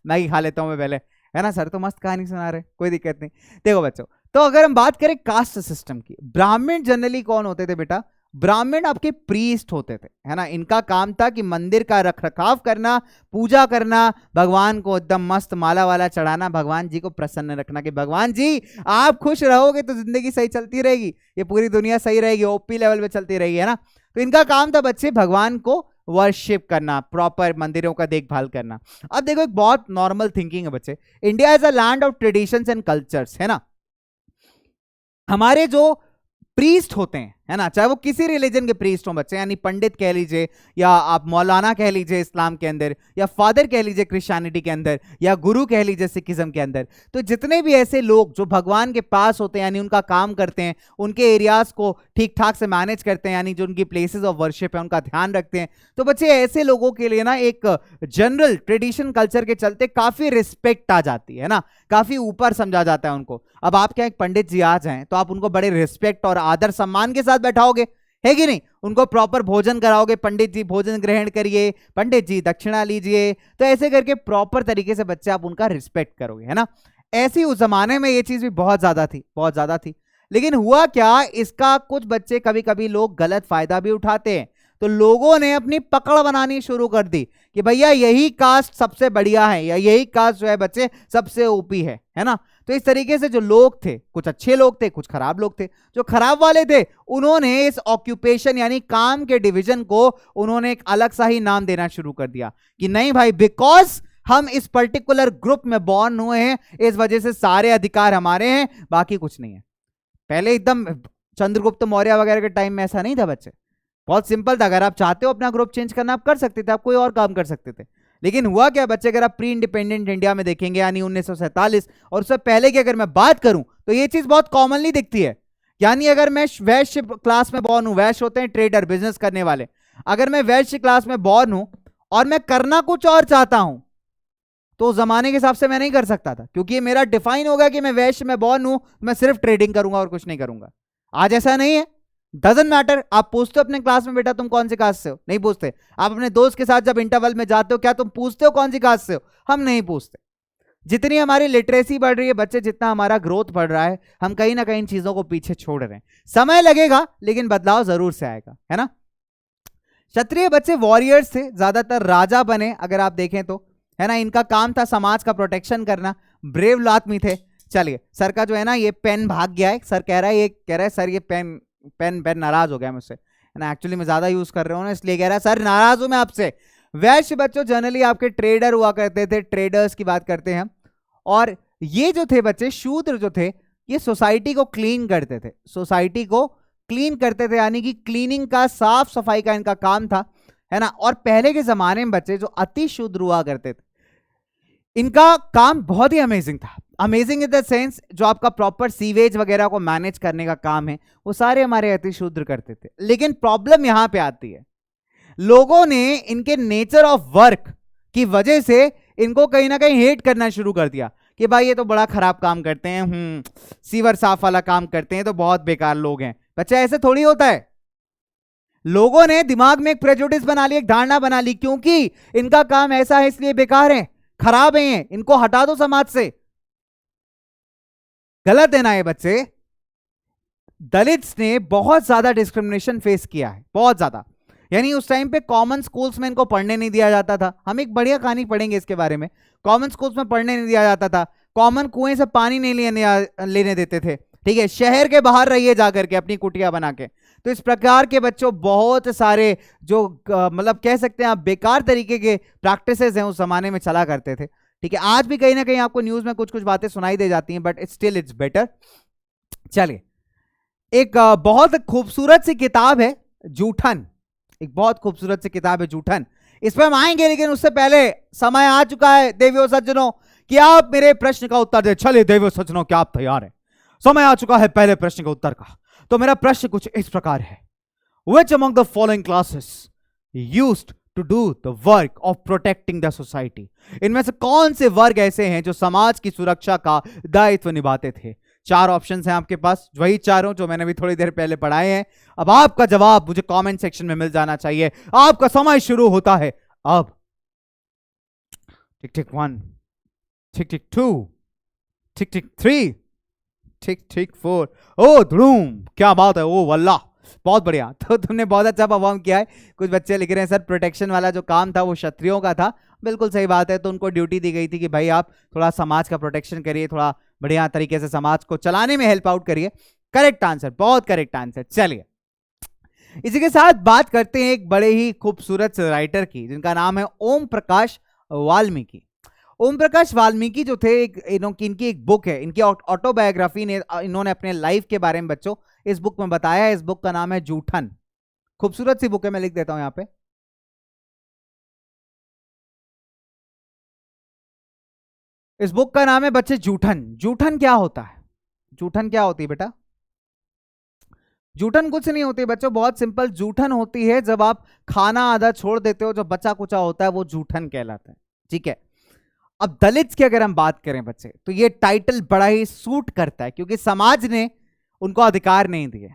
मैगी खा लेता हूँ मैं पहले, है ना। सर तो मस्त कहानी सुना रहे, कोई दिक्कत नहीं। देखो बच्चों, तो अगर हम बात करें कास्ट सिस्टम की, ब्राह्मण जनरली कौन होते थे बेटा? ब्राह्मण आपके प्रीस्ट होते थे, है ना। इनका काम था कि मंदिर का रखरखाव करना, पूजा करना, भगवान को एकदम मस्त माला वाला चढ़ाना, भगवान जी को प्रसन्न रखना कि भगवान जी आप खुश रहोगे तो जिंदगी सही चलती रहेगी, ये पूरी दुनिया सही रहेगी, ओपी लेवल पे चलती रहेगी, है ना। तो इनका काम था बच्चे भगवान को वर्शिप करना, प्रॉपर मंदिरों का देखभाल करना। अब देखो एक बहुत नॉर्मल थिंकिंग है बच्चे, India is a land of traditions and cultures, है ना। हमारे जो प्रीस्ट होते हैं, है ना, चाहे वो किसी रिलीजन के प्रीस्ट हो बच्चे, यानी पंडित कह लीजिए, या आप मौलाना कह लीजिए इस्लाम के अंदर, या फादर कह लीजिए क्रिश्चियनिटी के अंदर, या गुरु कह लीजिए सिखिज्म के अंदर। तो जितने भी ऐसे लोग जो भगवान के पास होते हैं, यानी उनका काम करते हैं, उनके एरियाज को ठीक ठाक से मैनेज करते हैं, यानी जो उनकी प्लेसेस ऑफ वर्शिप है उनका ध्यान रखते हैं, तो बच्चे ऐसे लोगों के लिए ना एक जनरल ट्रेडिशन कल्चर के चलते काफी रिस्पेक्ट आ जाती है ना, काफी ऊपर समझा जाता है उनको। अब आप क्या एक पंडित जी आ जाएं तो आप उनको बड़े रिस्पेक्ट और आदर सम्मान के साथ बैठाओगे, है कि नहीं? उनको प्रॉपर भोजन कराओगे, पंडित जी भोजन ग्रहण करिए, पंडित जी दक्षिणा लीजिए, तो ऐसे करके प्रॉपर तरीके से बच्चे आप उनका रिस्पेक्ट करोगे, है ना। ऐसी उस जमाने में ये चीज भी बहुत ज्यादा थी, बहुत ज्यादा थी। लेकिन हुआ क्या, इसका कुछ बच्चे कभी कभी लोग गलत फायदा भी उठाते हैं, तो लोगों ने अपनी पकड़ बनानी शुरू कर दी कि भैया यही कास्ट सबसे बढ़िया है, या यही कास्ट जो है बच्चे सबसे ओपी है ना। तो इस तरीके से जो लोग थे, कुछ अच्छे लोग थे, कुछ खराब लोग थे। जो खराब वाले थे उन्होंने इस ऑक्यूपेशन यानी काम के डिवीजन को उन्होंने एक अलग सा ही नाम देना शुरू कर दिया कि नहीं भाई, बिकॉज हम इस पर्टिकुलर ग्रुप में बॉर्न हुए हैं, इस वजह से सारे अधिकार हमारे हैं, बाकी कुछ नहीं है। पहले एकदम चंद्रगुप्त मौर्य वगैरह के टाइम में ऐसा नहीं था बच्चे, बहुत सिंपल था। अगर आप चाहते हो अपना ग्रुप चेंज करना आप कर सकते थे, आप कोई और काम कर सकते थे। लेकिन हुआ क्या बच्चे, अगर आप प्री इंडिपेंडेंट इंडिया में देखेंगे यानी 1947 और उससे पहले की अगर मैं बात करूं, तो ये चीज बहुत कॉमनली दिखती है। यानी अगर मैं वैश्य क्लास में बॉर्न हूं, वैश्य होते हैं ट्रेडर, बिजनेस करने वाले, अगर मैं वैश्य क्लास में बॉर्न हूं और मैं करना कुछ और चाहता हूं, तो जमाने के हिसाब से मैं नहीं कर सकता था, क्योंकि ये मेरा डिफाइन होगा कि मैं वैश्य में बॉर्न हूं, मैं सिर्फ ट्रेडिंग करूंगा और कुछ नहीं करूंगा। आज ऐसा नहीं है, डजंट मैटर। आप पूछते हो अपने क्लास में बेटा तुम कौन सी कास्ट से हो? नहीं पूछते। आप अपने दोस्त के साथ जब इंटरवल में जाते हो, क्या तुम पूछते हो कौन सी कास्ट से हो? हम नहीं पूछते। जितनी हमारी लिटरेसी बढ़ रही है बच्चे, जितना हमारा ग्रोथ बढ़ रहा है, हम कहीं ना कहीं इन चीजों को पीछे छोड़ रहे हैं। समय लगेगा लेकिन बदलाव जरूर से आएगा, है ना। क्षत्रिय बच्चे वॉरियर्स थे, ज्यादातर राजा बने अगर आप देखें तो, है ना। इनका काम था समाज का प्रोटेक्शन करना, ब्रेव आदमी थे। चलिए, सर का जो है ना ये पेन भाग गया है, सर कह रहा है, ये कह रहा है सर ये पेन नाराज हो गया मुझसे, है ना। एक्चुअली मैं ज्यादा यूज कर रहा हूँ ना, इसलिए कह रहा है सर नाराज हूं मैं आपसे। वैश्य बच्चों जनरली आपके ट्रेडर हुआ करते थे, ट्रेडर्स की बात करते हैं। और ये जो थे बच्चे शूद्र जो थे, ये सोसाइटी को क्लीन करते थे, सोसाइटी को क्लीन करते थे, यानी कि क्लीनिंग का, साफ सफाई का इनका काम था, है ना। और पहले के जमाने में बच्चे जो अति शूद्र हुआ करते थे, इनका काम बहुत ही अमेजिंग था। अमेजिंग इन द सेंस जो आपका प्रॉपर सीवेज वगैरह को मैनेज करने का काम है वो सारे हमारे अति शूद्र करते थे। लेकिन प्रॉब्लम यहां पे आती है, लोगों ने इनके नेचर ऑफ वर्क की वजह से इनको कहीं ना कहीं हेट करना शुरू कर दिया कि भाई ये तो बड़ा खराब काम करते हैं, सीवर साफ वाला काम करते हैं, तो बहुत बेकार लोग हैं। बच्चा ऐसे थोड़ी होता है। लोगों ने दिमाग में एक प्रेजुडिस बना ली, एक धारणा बना ली, क्योंकि इनका काम ऐसा है इसलिए बेकार है, खराब है, इनको हटा दो समाज से। गलत है ना ये बच्चे। दलित्स ने बहुत ज्यादा डिस्क्रिमिनेशन फेस किया है, बहुत ज्यादा। यानी उस टाइम पे कॉमन स्कूल्स में इनको पढ़ने नहीं दिया जाता था। हम एक बढ़िया कहानी पढ़ेंगे इसके बारे में। कॉमन स्कूल्स में पढ़ने नहीं दिया जाता था, कॉमन कुएं से पानी नहीं लेने देते थे, ठीक है। शहर के बाहर रहिए जाकर के अपनी कुटिया बना के। तो इस प्रकार के बच्चों बहुत सारे जो मतलब कह सकते हैं आप बेकार तरीके के प्रैक्टिसेस हैं उस जमाने में चला करते थे, ठीक है। आज भी कहीं ना कहीं आपको न्यूज में कुछ कुछ बातें सुनाई दे जाती हैं, बट स्टिल इट्स बेटर। चलिए, एक बहुत खूबसूरत सी किताब है जूठन, एक बहुत खूबसूरत सी किताब है जूठन। इस पर हम आएंगे, लेकिन उससे पहले समय आ चुका है देवियों सज्जनों कि आप मेरे प्रश्न का उत्तर दे। चलिए देवियों सज्जनों, क्या आप तैयार हैं? समय आ चुका है पहले प्रश्न के उत्तर का। तो मेरा प्रश्न कुछ इस प्रकार है, Which among the following classes used to do the work of protecting the society? इनमें से कौन से वर्ग ऐसे हैं जो समाज की सुरक्षा का दायित्व निभाते थे? चार ऑप्शंस हैं आपके पास, वही चारों जो मैंने भी थोड़ी देर पहले पढ़ाए हैं। अब आपका जवाब मुझे कमेंट सेक्शन में मिल जाना चाहिए। आपका समय शुरू होता है अब। टिक टिक 1, टिक टिक 2, टिक टिक 3, टिक टिक 4। ओ धूम, क्या बात है, ओ वल्लाह, बहुत बढ़िया। तो तुमने बहुत अच्छा परफॉर्म किया है। कुछ बच्चे लिख रहे हैं सर प्रोटेक्शन वाला जो काम था वो क्षत्रियों का था। बिल्कुल सही बात है। तो उनको ड्यूटी दी गई थी कि भाई आप थोड़ा समाज का प्रोटेक्शन करिए, थोड़ा बढ़िया तरीके से समाज को चलाने में हेल्प आउट करिए। करेक्ट आंसर, बहुत करेक्ट आंसर। चलिए, इसी के साथ बात करते हैं एक बड़े ही खूबसूरत राइटर की, जिनका नाम है ओम प्रकाश वाल्मीकि। ओम प्रकाश वाल्मीकि जो थे, इनकी एक बुक है, इनकी ऑटोबायोग्राफी ने इन्होंने अपने लाइफ के बारे में बच्चों इस बुक में बताया है। इस बुक का नाम है जूठन। खूबसूरत सी बुक है, मैं लिख देता हूं यहां पे। इस बुक का नाम है बच्चे जूठन। जूठन क्या होता है? जूठन क्या होती है बेटा? जूठन कुछ नहीं होती बच्चों, बहुत सिंपल। जूठन होती है जब आप खाना आधा छोड़ देते हो, जो बचा कुचा होता है वो जूठन कहलाता है, ठीक है। अब दलित्स की अगर हम बात करें बच्चे, तो ये टाइटल बड़ा ही सूट करता है, क्योंकि समाज ने उनको अधिकार नहीं दिए।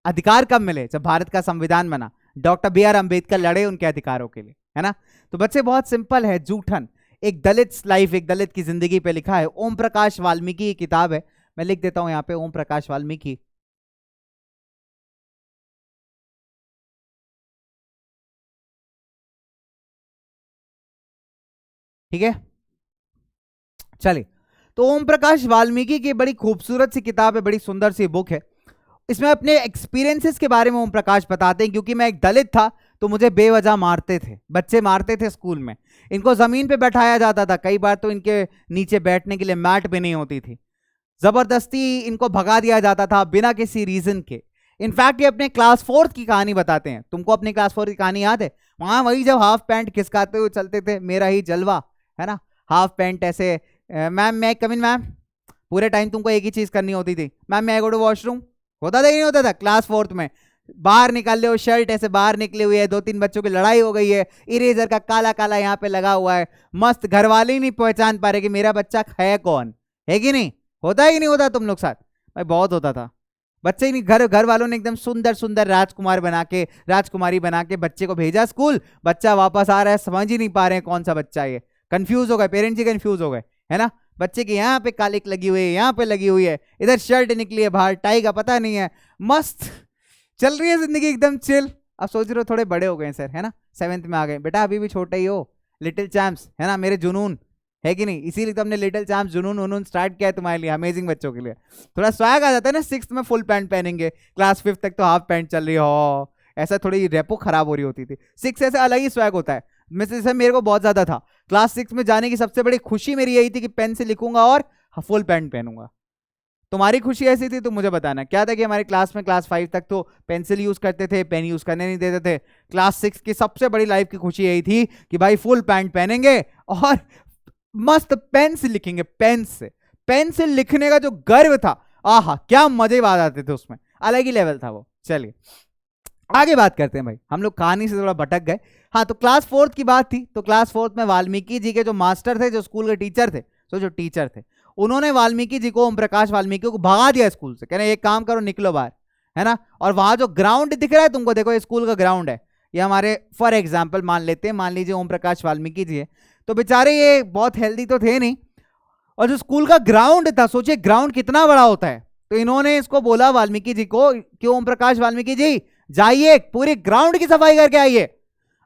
अधिकार कब मिले? जब भारत का संविधान बना, डॉक्टर बी आर अंबेडकर लड़े उनके अधिकारों के लिए, है ना। तो बच्चे बहुत सिंपल है, जूठन एक दलित लाइफ, एक दलित की जिंदगी पे लिखा है। ओम प्रकाश वाल्मीकि की किताब है, मैं लिख देता हूं यहां पे ओम प्रकाश वाल्मीकि। ठीक है, चलिए। तो ओम प्रकाश वाल्मीकि की बड़ी खूबसूरत सी किताब है, बड़ी सुंदर सी बुक है। इसमें अपने एक्सपीरियंसेस के बारे में ओम प्रकाश बताते हैं, क्योंकि मैं एक दलित था तो मुझे बेवजह मारते थे, बच्चे मारते थे स्कूल में। इनको जमीन पे बैठाया जाता था, कई बार तो इनके नीचे बैठने के लिए मैट भी नहीं होती थी। जबरदस्ती इनको भगा दिया जाता था बिना किसी रीजन के। इनफैक्ट ये अपने क्लास 4 की कहानी बताते हैं। तुमको अपने क्लास 4 की कहानी याद है? वहां वही जब हाफ पैंट खिसकाते हुए चलते थे, मेरा ही जलवा, है ना। हाफ पैंट ऐसे, मैम मैं कम इन मैम, पूरे टाइम तुमको एक ही चीज करनी होती थी, मैम मैं गो टू वॉशरूम, होता था ही नहीं होता था? क्लास 4 में बाहर निकाल ले, शर्ट ऐसे बाहर निकली हुई है, 2-3 बच्चों की लड़ाई हो गई है, इरेजर का काला काला यहाँ पे लगा हुआ है, मस्त, घर वाले ही नहीं पहचान पा रहे कि मेरा बच्चा है कौन, है कि नहीं? होता ही नहीं होता तुम लोग साथ? भाई बहुत होता था। बच्चे ही नहीं, घर वालों ने एकदम सुंदर सुंदर राजकुमार बना के, राजकुमारी बना के बच्चे को भेजा स्कूल। बच्चा वापस आ रहा है, समझ ही नहीं पा रहे हैं कौन सा बच्चा है। कंफ्यूज हो गए, पेरेंट्स ही कंफ्यूज हो गए, है ना। बच्चे की यहाँ पे कालिक लगी हुई है, यहाँ पे लगी हुई है, इधर शर्ट निकली है बाहर, टाई का पता नहीं है, मस्त चल रही है जिंदगी एकदम चिल। अब सोच रहे हो थोड़े बड़े हो गए सर, है ना, 7th में आ गए। बेटा अभी भी छोटे ही हो, लिटिल चैम्प्स, है ना, मेरे जुनून, है कि नहीं? इसीलिए तो हमने लिटिल चैम्प्स जुनून उनून स्टार्ट किया है तुम्हारे लिए, अमेजिंग बच्चों के लिए। थोड़ा स्वैग आ जाता है ना, 6th में फुल पैंट पहनेंगे, क्लास 5th तक तो हाफ पैंट चल रही हो, ऐसा थोड़ी रेपो खराब हो रही होती थी। 6 ऐसे अलग ही स्वैग होता है, में से मेरे को बहुत ज्यादा था। क्लास 6 में जाने की सबसे बड़ी खुशी मेरी यही थी कि पेन से लिखूंगा और फुल पैंट पहनूंगा। तुम्हारी खुशी ऐसी थी तो मुझे बताना। क्या था कि हमारे क्लास में क्लास 5 तक तो पेंसिल यूज करते थे, पेन यूज करने नहीं देते थे। क्लास 6 की सबसे बड़ी लाइफ की खुशी यही थी कि भाई फुल पैंट पहनेंगे और मस्त पेन से लिखेंगे। पेन से लिखने का जो गर्व था, आहा क्या मजे बात आते थे उसमें, अलग ही लेवल था वो। चलिए आगे बात करते हैं भाई, हम लोग कहानी से थोड़ा भटक गए। हाँ तो क्लास 4 की बात थी, तो क्लास 4 में वाल्मीकि जी के जो मास्टर थे, जो स्कूल के टीचर थे, तो जो टीचर थे उन्होंने वाल्मीकि जी को, ओम प्रकाश वाल्मीकि को भगा दिया स्कूल से। कह रहे एक काम करो निकलो बाहर, है ना। और वहां जो ग्राउंड दिख रहा है तुमको, देखो ये स्कूल का ग्राउंड है, ये हमारे फॉर एग्जाम्पल मान लेते हैं, मान लीजिए ओम प्रकाश वाल्मीकि जी है, तो बेचारे ये बहुत हेल्दी तो थे नहीं, और जो स्कूल का ग्राउंड था, सोचिए ग्राउंड कितना बड़ा होता है। तो इन्होंने इसको बोला वाल्मीकि जी को कि ओम प्रकाश वाल्मीकि जी जाइए पूरी ग्राउंड की सफाई करके आइए।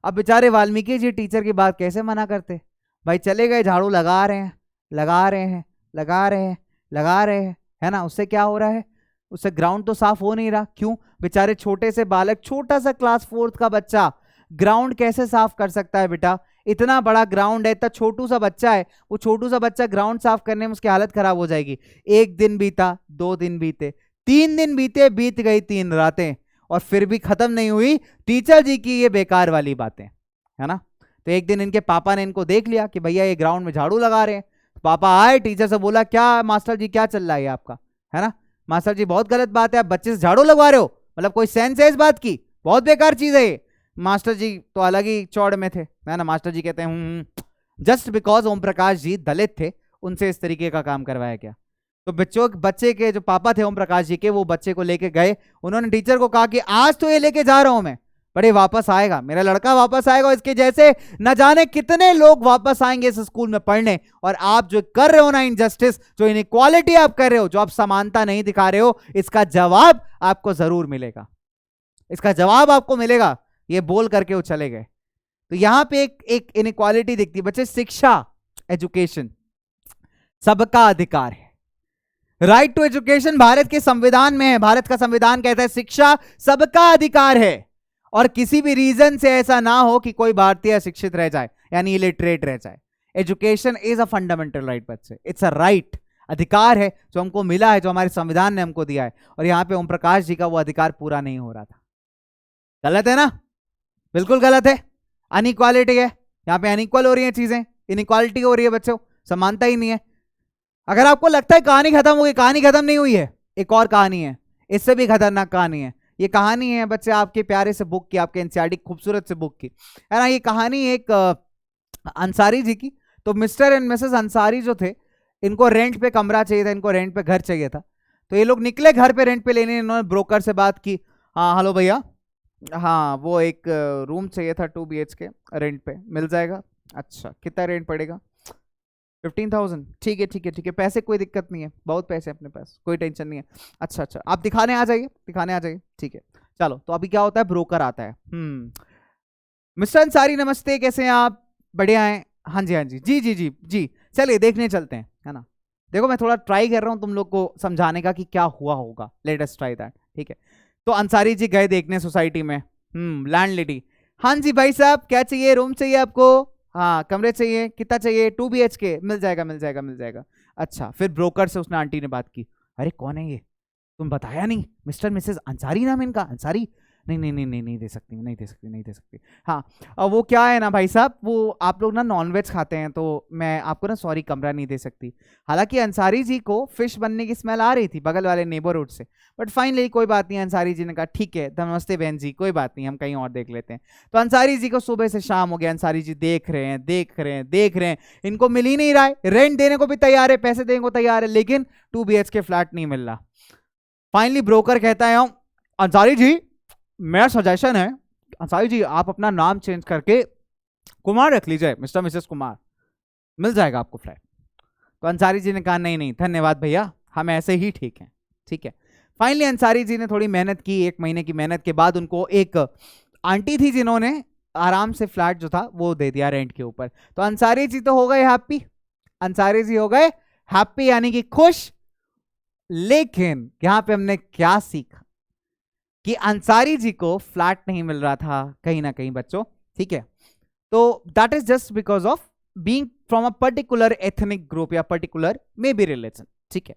अब बेचारे वाल्मीकि जी टीचर की बात कैसे मना करते भाई, चले गए, झाड़ू लगा रहे हैं लगा रहे हैं लगा रहे हैं लगा रहे हैं, है ना। उससे क्या हो रहा है, उससे ग्राउंड तो साफ हो नहीं रहा। क्यों, बेचारे छोटे से बालक, छोटा सा क्लास 4 का बच्चा ग्राउंड कैसे साफ कर सकता है बेटा। इतना बड़ा ग्राउंड है, इतना छोटू सा बच्चा है, वो छोटू सा बच्चा ग्राउंड साफ करने में उसकी हालत खराब हो जाएगी। एक दिन बीता, 2 दिन बीते, 3 दिन बीते, बीत गई 3 रातें, और फिर भी खत्म नहीं हुई टीचर जी की ये बेकार वाली बातें, है ना। तो एक दिन इनके पापा ने इनको देख लिया कि भैया ये ग्राउंड में झाड़ू लगा रहे हैं। पापा आए, टीचर से बोला क्या मास्टर जी क्या चल रहा है आपका, है ना। मास्टर जी बहुत गलत बात है, आप बच्चे से झाड़ू लगवा रहे हो, मतलब कोई सेंस है इस बात की, बहुत बेकार चीज है ये। मास्टर जी तो अलग ही चौड़ में थे, है ना। मास्टर जी कहते हैं जस्ट बिकॉज ओम प्रकाश जी दलित थे उनसे इस तरीके का काम करवाया क्या। तो बच्चे के जो पापा थे ओम प्रकाश जी के, वो बच्चे को लेके गए, उन्होंने टीचर को कहा कि आज तो ये लेके जा रहा हूं मैं, बड़े वापस आएगा, मेरा लड़का वापस आएगा, इसके जैसे न जाने कितने लोग वापस आएंगे इस स्कूल में पढ़ने। और आप जो कर रहे हो ना इनजस्टिस, जो इनइक्वालिटी आप कर रहे हो, जो आप समानता नहीं दिखा रहे हो, इसका जवाब आपको जरूर मिलेगा, इसका जवाब आपको मिलेगा। ये बोल करके वो चले गए। तो यहां पे एक इनइक्वालिटी दिखती है बच्चे। शिक्षा, एजुकेशन सबका अधिकार है। राइट टू एजुकेशन भारत के संविधान में है। भारत का संविधान कहता है शिक्षा सबका अधिकार है, और किसी भी रीजन से ऐसा ना हो कि कोई भारतीय अशिक्षित रह जाए, यानी इलिटरेट रह जाए। Education is a fundamental right बच्चे, इट्स अ राइट, अधिकार है जो हमको मिला है, जो हमारे संविधान ने हमको दिया है। और यहां पे ओम प्रकाश जी का वो अधिकार पूरा नहीं हो रहा था। गलत है ना, बिल्कुल गलत है। अनइक्वालिटी है, यहां पे अनइक्वल हो रही है चीजें, इनइक्वालिटी हो रही है बच्चों, समानता ही नहीं है। अगर आपको लगता है कहानी खत्म हो गई, कहानी खत्म नहीं हुई है, एक और कहानी है, इससे भी खतरनाक कहानी है। ये कहानी है बच्चे आपके प्यारे से बुक की, आपके एनसीईआरटी खूबसूरत से बुक की, है ना। ये कहानी एक अंसारी जी की। तो मिस्टर एंड मिसेस अंसारी जो थे, इनको रेंट पे कमरा चाहिए था, इनको रेंट पे घर चाहिए था। तो ये लोग निकले घर पे रेंट पे लेने, इन्होंने ब्रोकर से बात की, हाँ हेलो भैया, हाँ वो एक रूम चाहिए था 2 BHK रेंट पे, मिल जाएगा। अच्छा कितना रेंट पड़ेगा, 15,000। ठीक है ठीक है ठीक है, पैसे कोई दिक्कत नहीं है, बहुत पैसे अपने पास, कोई टेंशन नहीं है। अच्छा अच्छा आप दिखाने आ जाइए, दिखाने आ जाइए, ठीक है चलो। तो अभी क्या होता है, ब्रोकर आता है। मिस्टर अंसारी नमस्ते, कैसे हैं आप, बढ़िया हैं, हाँ जी हाँ जी जी जी जी जी, चलिए देखने चलते हैं, है ना। देखो मैं थोड़ा ट्राई कर रहा हूँ तुम लोग को समझाने का कि क्या हुआ होगा, लेट अस ट्राई दैट, ठीक है। तो अंसारी जी गए देखने सोसाइटी में, लैंडलेडी, हाँ जी भाई साहब क्या चाहिए, रूम चाहिए आपको, हाँ कमरे चाहिए, कितना चाहिए, 2 BHK, मिल जाएगा मिल जाएगा मिल जाएगा। अच्छा फिर ब्रोकर से उसने आंटी ने बात की, अरे कौन है ये, तुम बताया नहीं, मिस्टर मिसेस अंसारी नाम इनका, अंसारी, नहीं नहीं नहीं नहीं नहीं दे सकती, नहीं दे सकती, नहीं दे सकती। हाँ वो क्या है ना भाई साहब, वो आप लोग ना नॉनवेज खाते हैं, तो मैं आपको ना सॉरी कमरा नहीं दे सकती। हालांकि अंसारी जी को फिश बनने की स्मेल आ रही थी बगल वाले नेबरहुड से, बट फाइनली कोई बात नहीं, अंसारी जी ने कहा ठीक है नमस्ते बहन जी, कोई बात नहीं हम कहीं और देख लेते हैं। तो अंसारी जी को सुबह से शाम हो गया, अंसारी जी देख रहे हैं देख रहे हैं देख रहे हैं, इनको मिल ही नहीं रहा है, रेंट देने को भी तैयार है, पैसे देने को तैयार है, लेकिन 2 BHK फ्लैट नहीं मिल रहा। फाइनली ब्रोकर कहता है अंसारी जी मेरा सजेशन है, अंसारी जी आप अपना नाम चेंज करके कुमार रख लीजिए, मिस्टर मिसेस कुमार, मिल जाएगा आपको फ्लैट। तो अंसारी जी ने कहा नहीं नहीं धन्यवाद भैया, हम ऐसे ही ठीक हैं, ठीक है। फाइनली अंसारी जी ने थोड़ी मेहनत की, 1 महीने की मेहनत के बाद उनको एक आंटी थी जिन्होंने आराम से फ्लैट जो था वो दे दिया रेंट के ऊपर। तो अंसारी जी तो हो गए हैप्पी, अंसारी जी हो गए हैप्पी यानी कि खुश। लेकिन यहां पे हमने क्या सीखा कि अंसारी जी को फ्लैट नहीं मिल रहा था कहीं ना कहीं बच्चों, ठीक है। तो that is just because of being from a particular ethnic group या पर्टिकुलर मे बी रिलीजन, ठीक है।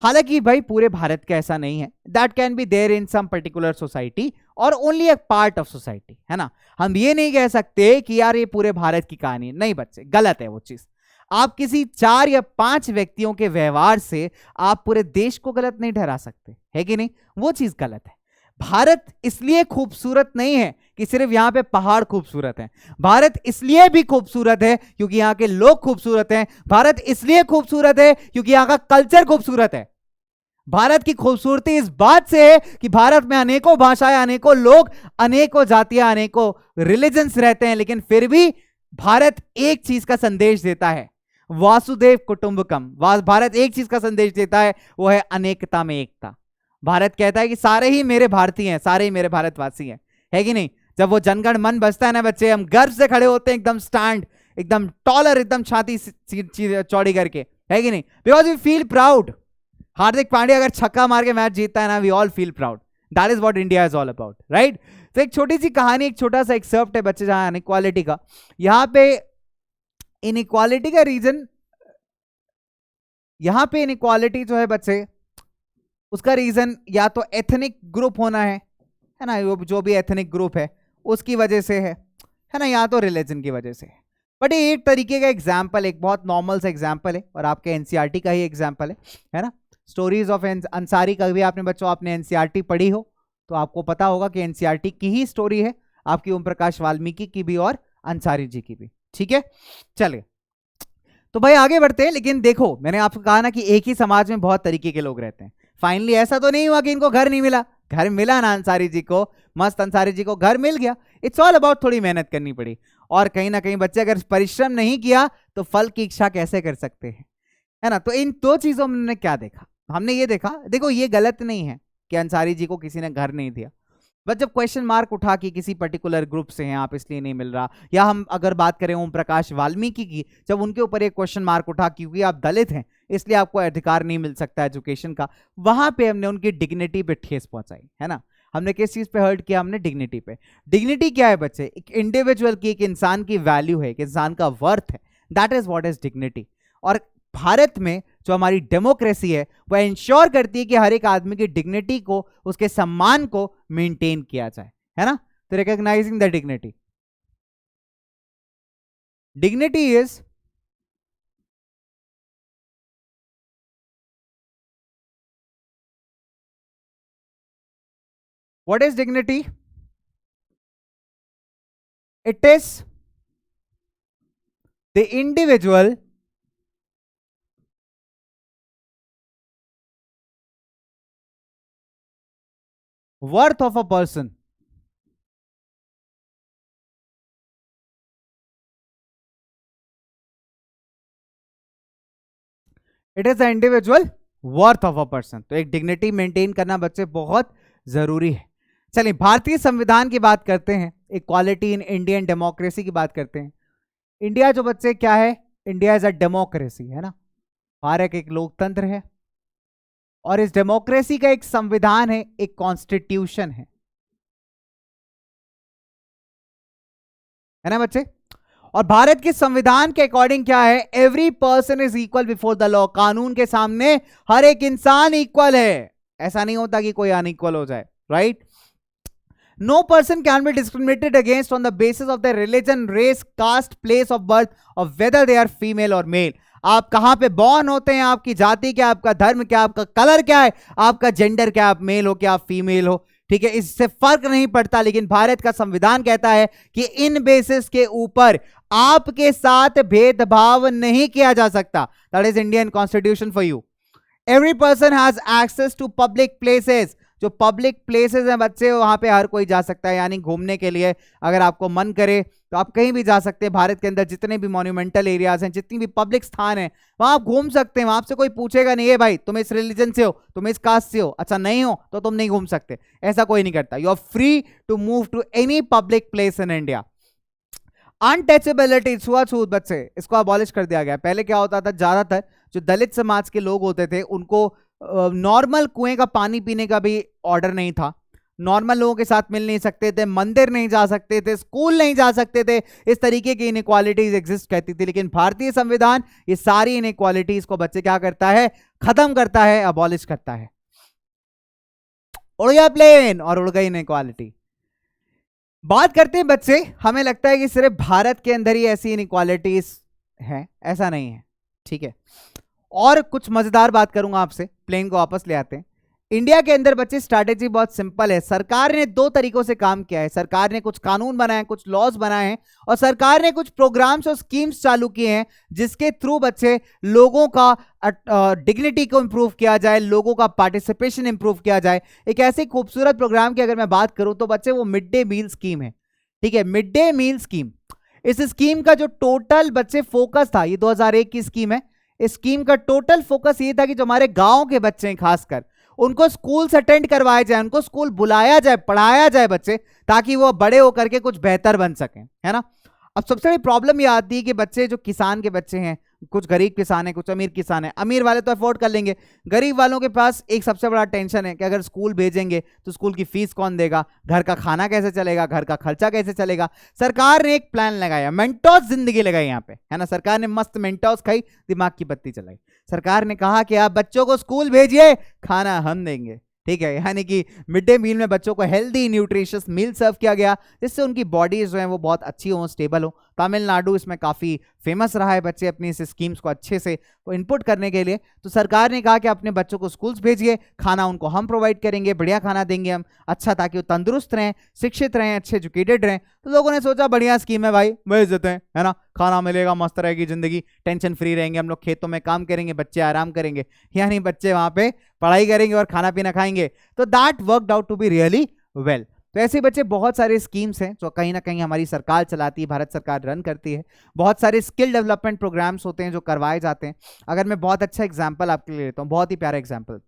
हालांकि भाई पूरे भारत का ऐसा नहीं है, that can be there in some particular society और only a part of society, है ना। हम ये नहीं कह सकते कि यार ये पूरे भारत की कहानी, नहीं बच्चे, गलत है वो चीज। आप किसी 4 या 5 व्यक्तियों के व्यवहार से आप पूरे देश को गलत नहीं ठहरा सकते, है कि नहीं, वो चीज गलत है। भारत इसलिए खूबसूरत नहीं है कि सिर्फ यहां पे पहाड़ खूबसूरत है, भारत इसलिए भी खूबसूरत है क्योंकि यहां के लोग खूबसूरत हैं, भारत इसलिए खूबसूरत है क्योंकि यहां का कल्चर खूबसूरत है। भारत की खूबसूरती इस बात से है कि भारत में अनेकों भाषाएं, अनेकों लोग, अनेकों जातियां, अनेकों रिलीजन्स रहते हैं, लेकिन फिर भी भारत एक चीज का संदेश देता है, वासुदेव कुटुंबकम। भारत एक चीज का संदेश देता है, वो है अनेकता में एकता। भारत कहता है कि सारे ही मेरे भारतीय हैं, सारे ही मेरे भारतवासी हैं, है कि नहीं। जब वो जनगण मन बजता है ना बच्चे, हम गर्व से खड़े होते हैं, एकदम स्टैंड, एकदम टॉलर, एकदम छाती चौड़ी करके, है कि नहीं, because we feel proud. Hardik Pandya अगर छक्का मार के मैच जीतता है ना, we all feel proud. That is what India is all about, right. तो एक छोटी सी कहानी, एक छोटा सा एक्सर्प्ट है बच्चे, जहां इनइक्वालिटी का, यहां पे इनइक्वालिटी का रीजन, यहां पे इनइक्वालिटी जो है बच्चे, उसका रीजन या तो एथनिक ग्रुप होना है ना, जो भी एथनिक ग्रुप है उसकी वजह से है ना, या तो रिलीजन की वजह से है। बट ये एक तरीके का एग्जाम्पल, एक बहुत नॉर्मल सा एग्जाम्पल है, और आपके एनसीईआरटी का ही एग्जाम्पल है ना। स्टोरीज ऑफ अंसारी का भी आपने बच्चों, आपने एनसीईआरटी पढ़ी हो तो आपको पता होगा कि एनसीईआरटी की ही स्टोरी है, आपकी ओम प्रकाश वाल्मीकि की भी और अंसारी जी की भी, ठीक है। चलिए तो भाई आगे बढ़ते हैं। लेकिन देखो, मैंने आपको कहा ना कि एक ही समाज में बहुत तरीके के लोग रहते हैं। फाइनली ऐसा तो नहीं हुआ कि इनको घर नहीं मिला, घर मिला ना अंसारी जी को, मस्त अंसारी जी को घर मिल गया। इट्स ऑल अबाउट थोड़ी मेहनत करनी पड़ी, और कहीं ना कहीं बच्चे अगर परिश्रम नहीं किया तो फल की इच्छा कैसे कर सकते हैं, है ना। तो इन दो चीजों में हमने क्या देखा, हमने ये देखा, देखो ये गलत नहीं है कि अंसारी जी को किसी ने घर नहीं दिया, बट जब क्वेश्चन मार्क उठा कि किसी पर्टिकुलर ग्रुप से हैं आप इसलिए नहीं मिल रहा, या हम अगर बात करें ओम प्रकाश वाल्मीकि की, जब उनके ऊपर एक क्वेश्चन मार्क उठा क्योंकि आप दलित हैं इसलिए आपको अधिकार नहीं मिल सकता एजुकेशन का, वहां पे हमने उनकी डिग्निटी पे ठेस पहुंचाई, है ना। हमने किस चीज पे हर्ट किया, हमने डिग्निटी पे। डिग्निटी क्या है बच्चे, एक इंडिविजुअल की, एक इंसान की वैल्यू है, एक इंसान का वर्थ है, that is what is dignity. और भारत में जो हमारी डेमोक्रेसी है वह इंश्योर करती है कि हर एक आदमी की डिग्निटी को, उसके सम्मान को मेंटेन किया जाए, है ना। तो recognising the dignity, dignity is what is dignity, it is the individual worth of a person, it is the individual worth of a person. तो एक डिग्निटी मेंटेन करना बच्चे बहुत जरूरी है। चलिए भारतीय संविधान की बात करते हैं, इक्वालिटी इन इंडियन डेमोक्रेसी की बात करते हैं। इंडिया जो बच्चे क्या है, इंडिया इज अ डेमोक्रेसी, है ना। भारत एक लोकतंत्र है, और इस डेमोक्रेसी का एक संविधान है, एक कॉन्स्टिट्यूशन है ना बच्चे। और भारत के संविधान के अकॉर्डिंग क्या है, every person is equal before the law, कानून के सामने हर एक इंसान इक्वल है, ऐसा नहीं होता कि कोई अनइक्वल हो जाए, right. No person can be discriminated against on the basis of the religion, race, caste, place of birth और वेदर दे आर फीमेल और मेल। आप कहां पे बॉर्न होते हैं, आपकी जाति क्या, आपका धर्म क्या, आपका कलर क्या है, आपका जेंडर क्या, आप मेल हो क्या, आप फीमेल हो, ठीक है, इससे फर्क नहीं पड़ता। लेकिन भारत का संविधान कहता है कि इन बेसिस के ऊपर आपके साथ भेदभाव नहीं किया जा सकता। That is Indian constitution for you. Every person has access to public places, जो पब्लिक प्लेसेस हैं बच्चे वहां पे हर कोई जा सकता है, यानी घूमने के लिए अगर आपको मन करे तो आप कहीं भी जा सकते हैं। भारत के अंदर जितने भी मॉन्यूमेंटल एरियाज हैं, जितनी भी पब्लिक स्थान है, वहां आप घूम सकते हैं, वहां आपसे कोई पूछेगा नहीं है भाई तुम इस रिलीजन से हो, तुम इस कास्ट से हो, अच्छा नहीं हो तो तुम नहीं घूम सकते, ऐसा कोई नहीं करता। You are free to move to any public place in India. Untouchability, छुआछूत बच्चे, इसको अबॉलिश कर दिया गया। पहले क्या होता था, ज्यादातर जो दलित समाज के लोग होते थे उनको नॉर्मल कुएं का पानी पीने का भी ऑर्डर नहीं था, नॉर्मल लोगों के साथ मिल नहीं सकते थे, मंदिर नहीं जा सकते थे, स्कूल नहीं जा सकते थे, इस तरीके की इनइक्वालिटीज एग्जिस्ट करती थी। लेकिन भारतीय संविधान ये सारी इनइक्वालिटीज को बच्चे क्या करता है, खत्म करता है, अबॉलिश करता है। उड़ गया प्लेन और उड़ गई इनइक्वालिटी। बात करते हैं बच्चे, हमें लगता है कि सिर्फ भारत के अंदर ही ऐसी इनइक्वालिटीज है, ऐसा नहीं है, ठीक है। और कुछ मजेदार बात करूंगा आपसे, प्लेन को वापस ले आते हैं। इंडिया के अंदर बच्चे स्ट्रैटेजी बहुत सिंपल है। सरकार ने दो तरीकों से काम किया है। सरकार ने कुछ कानून बनाए, कुछ लॉज बनाए हैं, और सरकार ने कुछ प्रोग्राम्स और स्कीम्स चालू किए हैं जिसके थ्रू बच्चे लोगों का डिग्निटी को इंप्रूव किया जाए, लोगों का पार्टिसिपेशन इंप्रूव किया जाए। एक ऐसे खूबसूरत प्रोग्राम की अगर मैं बात करूं तो बच्चे वो मिड डे मील स्कीम है, ठीक है, मिड डे मील स्कीम। इस स्कीम का जो टोटल बच्चे फोकस था, ये 2001 की स्कीम है। इस स्कीम का टोटल फोकस ये था कि जो हमारे गांव के बच्चे हैं खासकर, उनको स्कूल से अटेंड करवाया जाए, उनको स्कूल बुलाया जाए, पढ़ाया जाए बच्चे, ताकि वो बड़े होकर के कुछ बेहतर बन सकें, है ना। अब सबसे बड़ी प्रॉब्लम ये आती है कि बच्चे जो किसान के बच्चे हैं, कुछ गरीब किसान है, कुछ अमीर किसान है। अमीर वाले तो अफोर्ड कर लेंगे, गरीब वालों के पास एक सबसे बड़ा टेंशन है कि अगर स्कूल भेजेंगे तो स्कूल की फीस कौन देगा, घर का खाना कैसे चलेगा, घर का खर्चा कैसे चलेगा। सरकार ने एक प्लान लगाया, मेंटोस जिंदगी लगाई यहाँ पे, है ना। सरकार ने मस्त मेंटोस खाई, दिमाग की बत्ती चलाई। सरकार ने कहा कि आप बच्चों को स्कूल भेजिए, खाना हम देंगे, ठीक है। यानी कि मिड डे मील में बच्चों को हेल्दी न्यूट्रिशियस मील सर्व किया गया, जिससे उनकी बॉडीज जो है वो बहुत अच्छी हो, स्टेबल हो। तमिलनाडु इसमें काफ़ी फेमस रहा है, बच्चे अपनी इस स्कीम्स को अच्छे से इनपुट करने के लिए। तो सरकार ने कहा कि अपने बच्चों को स्कूल्स भेजिए, खाना उनको हम प्रोवाइड करेंगे, बढ़िया खाना देंगे हम, अच्छा, ताकि वो तंदुरुस्त रहें, शिक्षित रहें, अच्छे एजुकेटेड रहें। तो लोगों ने सोचा बढ़िया स्कीम है भाई, भेज देते हैं, है ना, खाना मिलेगा, मस्त रहेगी जिंदगी, टेंशन फ्री रहेंगे हम लोग, खेतों में काम करेंगे, बच्चे आराम करेंगे, यानी बच्चे वहां पे पढ़ाई करेंगे और खाना पीना खाएंगे। तो that worked out to be really well. तो ऐसे बच्चे बहुत सारे स्कीम्स हैं जो कहीं ना कहीं हमारी सरकार चलाती है, भारत सरकार रन करती है। बहुत सारे स्किल डेवलपमेंट प्रोग्राम्स होते हैं जो करवाए जाते हैं। अगर मैं बहुत अच्छा एग्जांपल आपके लिए लेता हूँ, बहुत ही प्यारा एग्जांपल,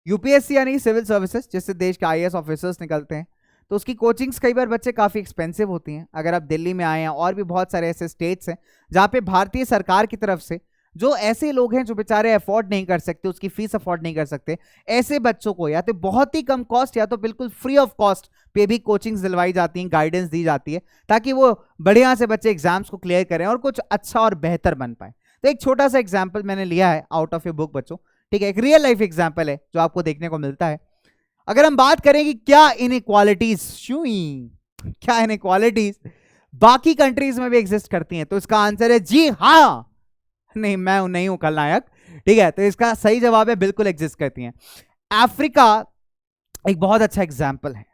यूपीएससी यानी सिविल सर्विसेज, जिससे देश के आईएएस ऑफिसर्स निकलते हैं, तो उसकी कोचिंग्स कई बार बच्चे काफ़ी एक्सपेंसिव होती हैं। अगर आप दिल्ली में आए हैं, और भी बहुत सारे ऐसे स्टेट्स हैं जहाँ पे भारतीय सरकार की तरफ से जो ऐसे लोग हैं जो बेचारे अफोर्ड नहीं कर सकते, उसकी फीस अफोर्ड नहीं कर सकते, ऐसे बच्चों को या तो बहुत ही कम कॉस्ट या तो बिल्कुल फ्री ऑफ कॉस्ट पे भी कोचिंग्स दिलवाई जाती हैं, गाइडेंस दी जाती है, ताकि वो बढ़िया से बच्चे एग्जाम्स को क्लियर करें और कुछ अच्छा और बेहतर बन पाए। तो एक छोटा सा एग्जाम्पल मैंने लिया है आउट ऑफ ए बुक बच्चों, ठीक है, एक रियल लाइफ एग्जाम्पल है जो आपको देखने को मिलता है। अगर हम बात करें कि क्या इनइक्वालिटीज बाकी कंट्रीज में भी एग्जिस्ट करती हैं, तो इसका आंसर है जी हाँ। नहीं, मैं नहीं हूं खलनायक, ठीक है। तो इसका सही जवाब है बिल्कुल एग्जिस्ट करती हैं। अफ्रीका एक बहुत अच्छा एग्जाम्पल है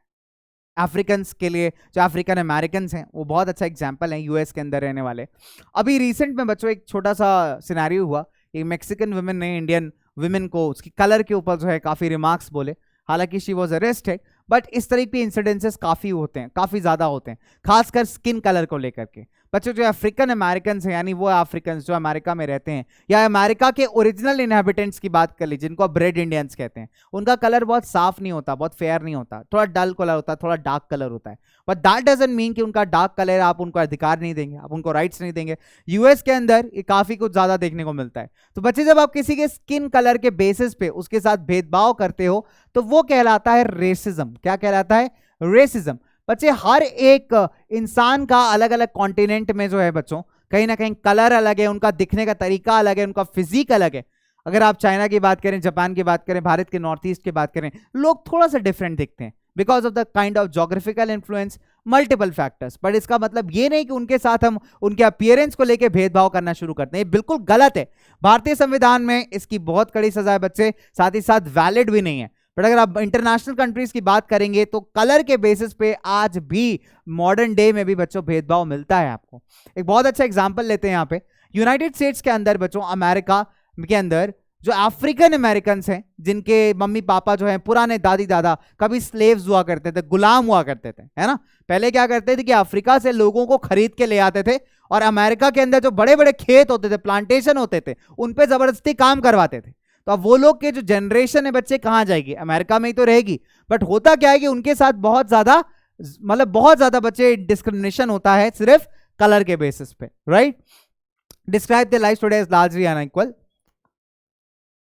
अफ्रीकन्स के लिए, जो अफ्रीकन अमेरिकन हैं वो बहुत अच्छा एग्जाम्पल है यूएस के अंदर रहने वाले। अभी रिसेंट में बच्चों एक छोटा सा सिनेरियो हुआ, एक मैक्सिकन वुमेन ने इंडियन वुमेन को उसकी कलर के ऊपर जो है काफ़ी रिमार्क्स बोले, हालांकि शी वॉज अरेस्टेड, बट इस तरह के इंसिडेंसेस काफ़ी होते हैं, काफ़ी ज़्यादा होते हैं, खासकर स्किन कलर को लेकर के। बच्चों जो अफ्रीकन अमेरिकन हैं, यानी वो अफ्रीकन जो अमेरिका में रहते हैं, या अमेरिका के ओरिजिनल इनहेबिटेंट्स की बात कर लीजिए, जिनको ब्रेड इंडियंस कहते हैं, उनका कलर बहुत साफ नहीं होता, बहुत फेयर नहीं होता, थोड़ा डल कलर होता है, थोड़ा डार्क कलर होता है। बट दैट डजंट मीन कि उनका डार्क कलर आप उनको अधिकार नहीं देंगे, आप उनको राइट्स नहीं देंगे। यूएस के अंदर ये काफ़ी कुछ ज़्यादा देखने को मिलता है। तो बच्चे जब आप किसी के स्किन कलर के बेसिस पे उसके साथ भेदभाव करते हो तो वो कहलाता है रेसिज्म। क्या कहलाता है? रेसिज्म। बच्चे हर एक इंसान का अलग अलग कॉन्टिनेंट में जो है बच्चों कहीं ना कहीं कलर अलग है, उनका दिखने का तरीका अलग है, उनका फिजिक अलग है। अगर आप चाइना की बात करें, जापान की बात करें, भारत के नॉर्थ ईस्ट की बात करें, लोग थोड़ा सा डिफरेंट दिखते हैं because of the kind of geographical influence, multiple factors. But इसका मतलब ये नहीं कि उनके साथ हम उनके अपीयरेंस को लेकर भेदभाव करना शुरू करते हैं, बिल्कुल गलत है। भारतीय संविधान में इसकी बहुत कड़ी सजा है बच्चे, साथ ही साथ वैलिड भी नहीं है। बट अगर आप इंटरनेशनल कंट्रीज की बात करेंगे तो कलर के बेसिस पे आज भी मॉडर्न डे में भी बच्चों भेदभाव मिलता है आपको। एक बहुत अच्छा एग्जांपल लेते हैं यहाँ पे, यूनाइटेड स्टेट्स के अंदर बच्चों, अमेरिका के अंदर जो अफ्रीकन अमेरिकन हैं, जिनके मम्मी पापा जो हैं पुराने दादी दादा कभी स्लेव्स हुआ करते थे, गुलाम हुआ करते थे, है ना। पहले क्या करते थे कि अफ्रीका से लोगों को खरीद के ले आते थे और अमेरिका के अंदर जो बड़े बड़े खेत होते थे, प्लांटेशन होते थे, उन पे जबरदस्ती काम करवाते थे। तो अब वो लोग के जो जनरेशन है बच्चे कहाँ जाएगी? अमेरिका में ही तो रहेगी। बट होता क्या है कि उनके साथ बहुत ज्यादा बच्चे डिस्क्रिमिनेशन होता है सिर्फ कलर के बेसिस पे, right. Describe the life today as largely unequal.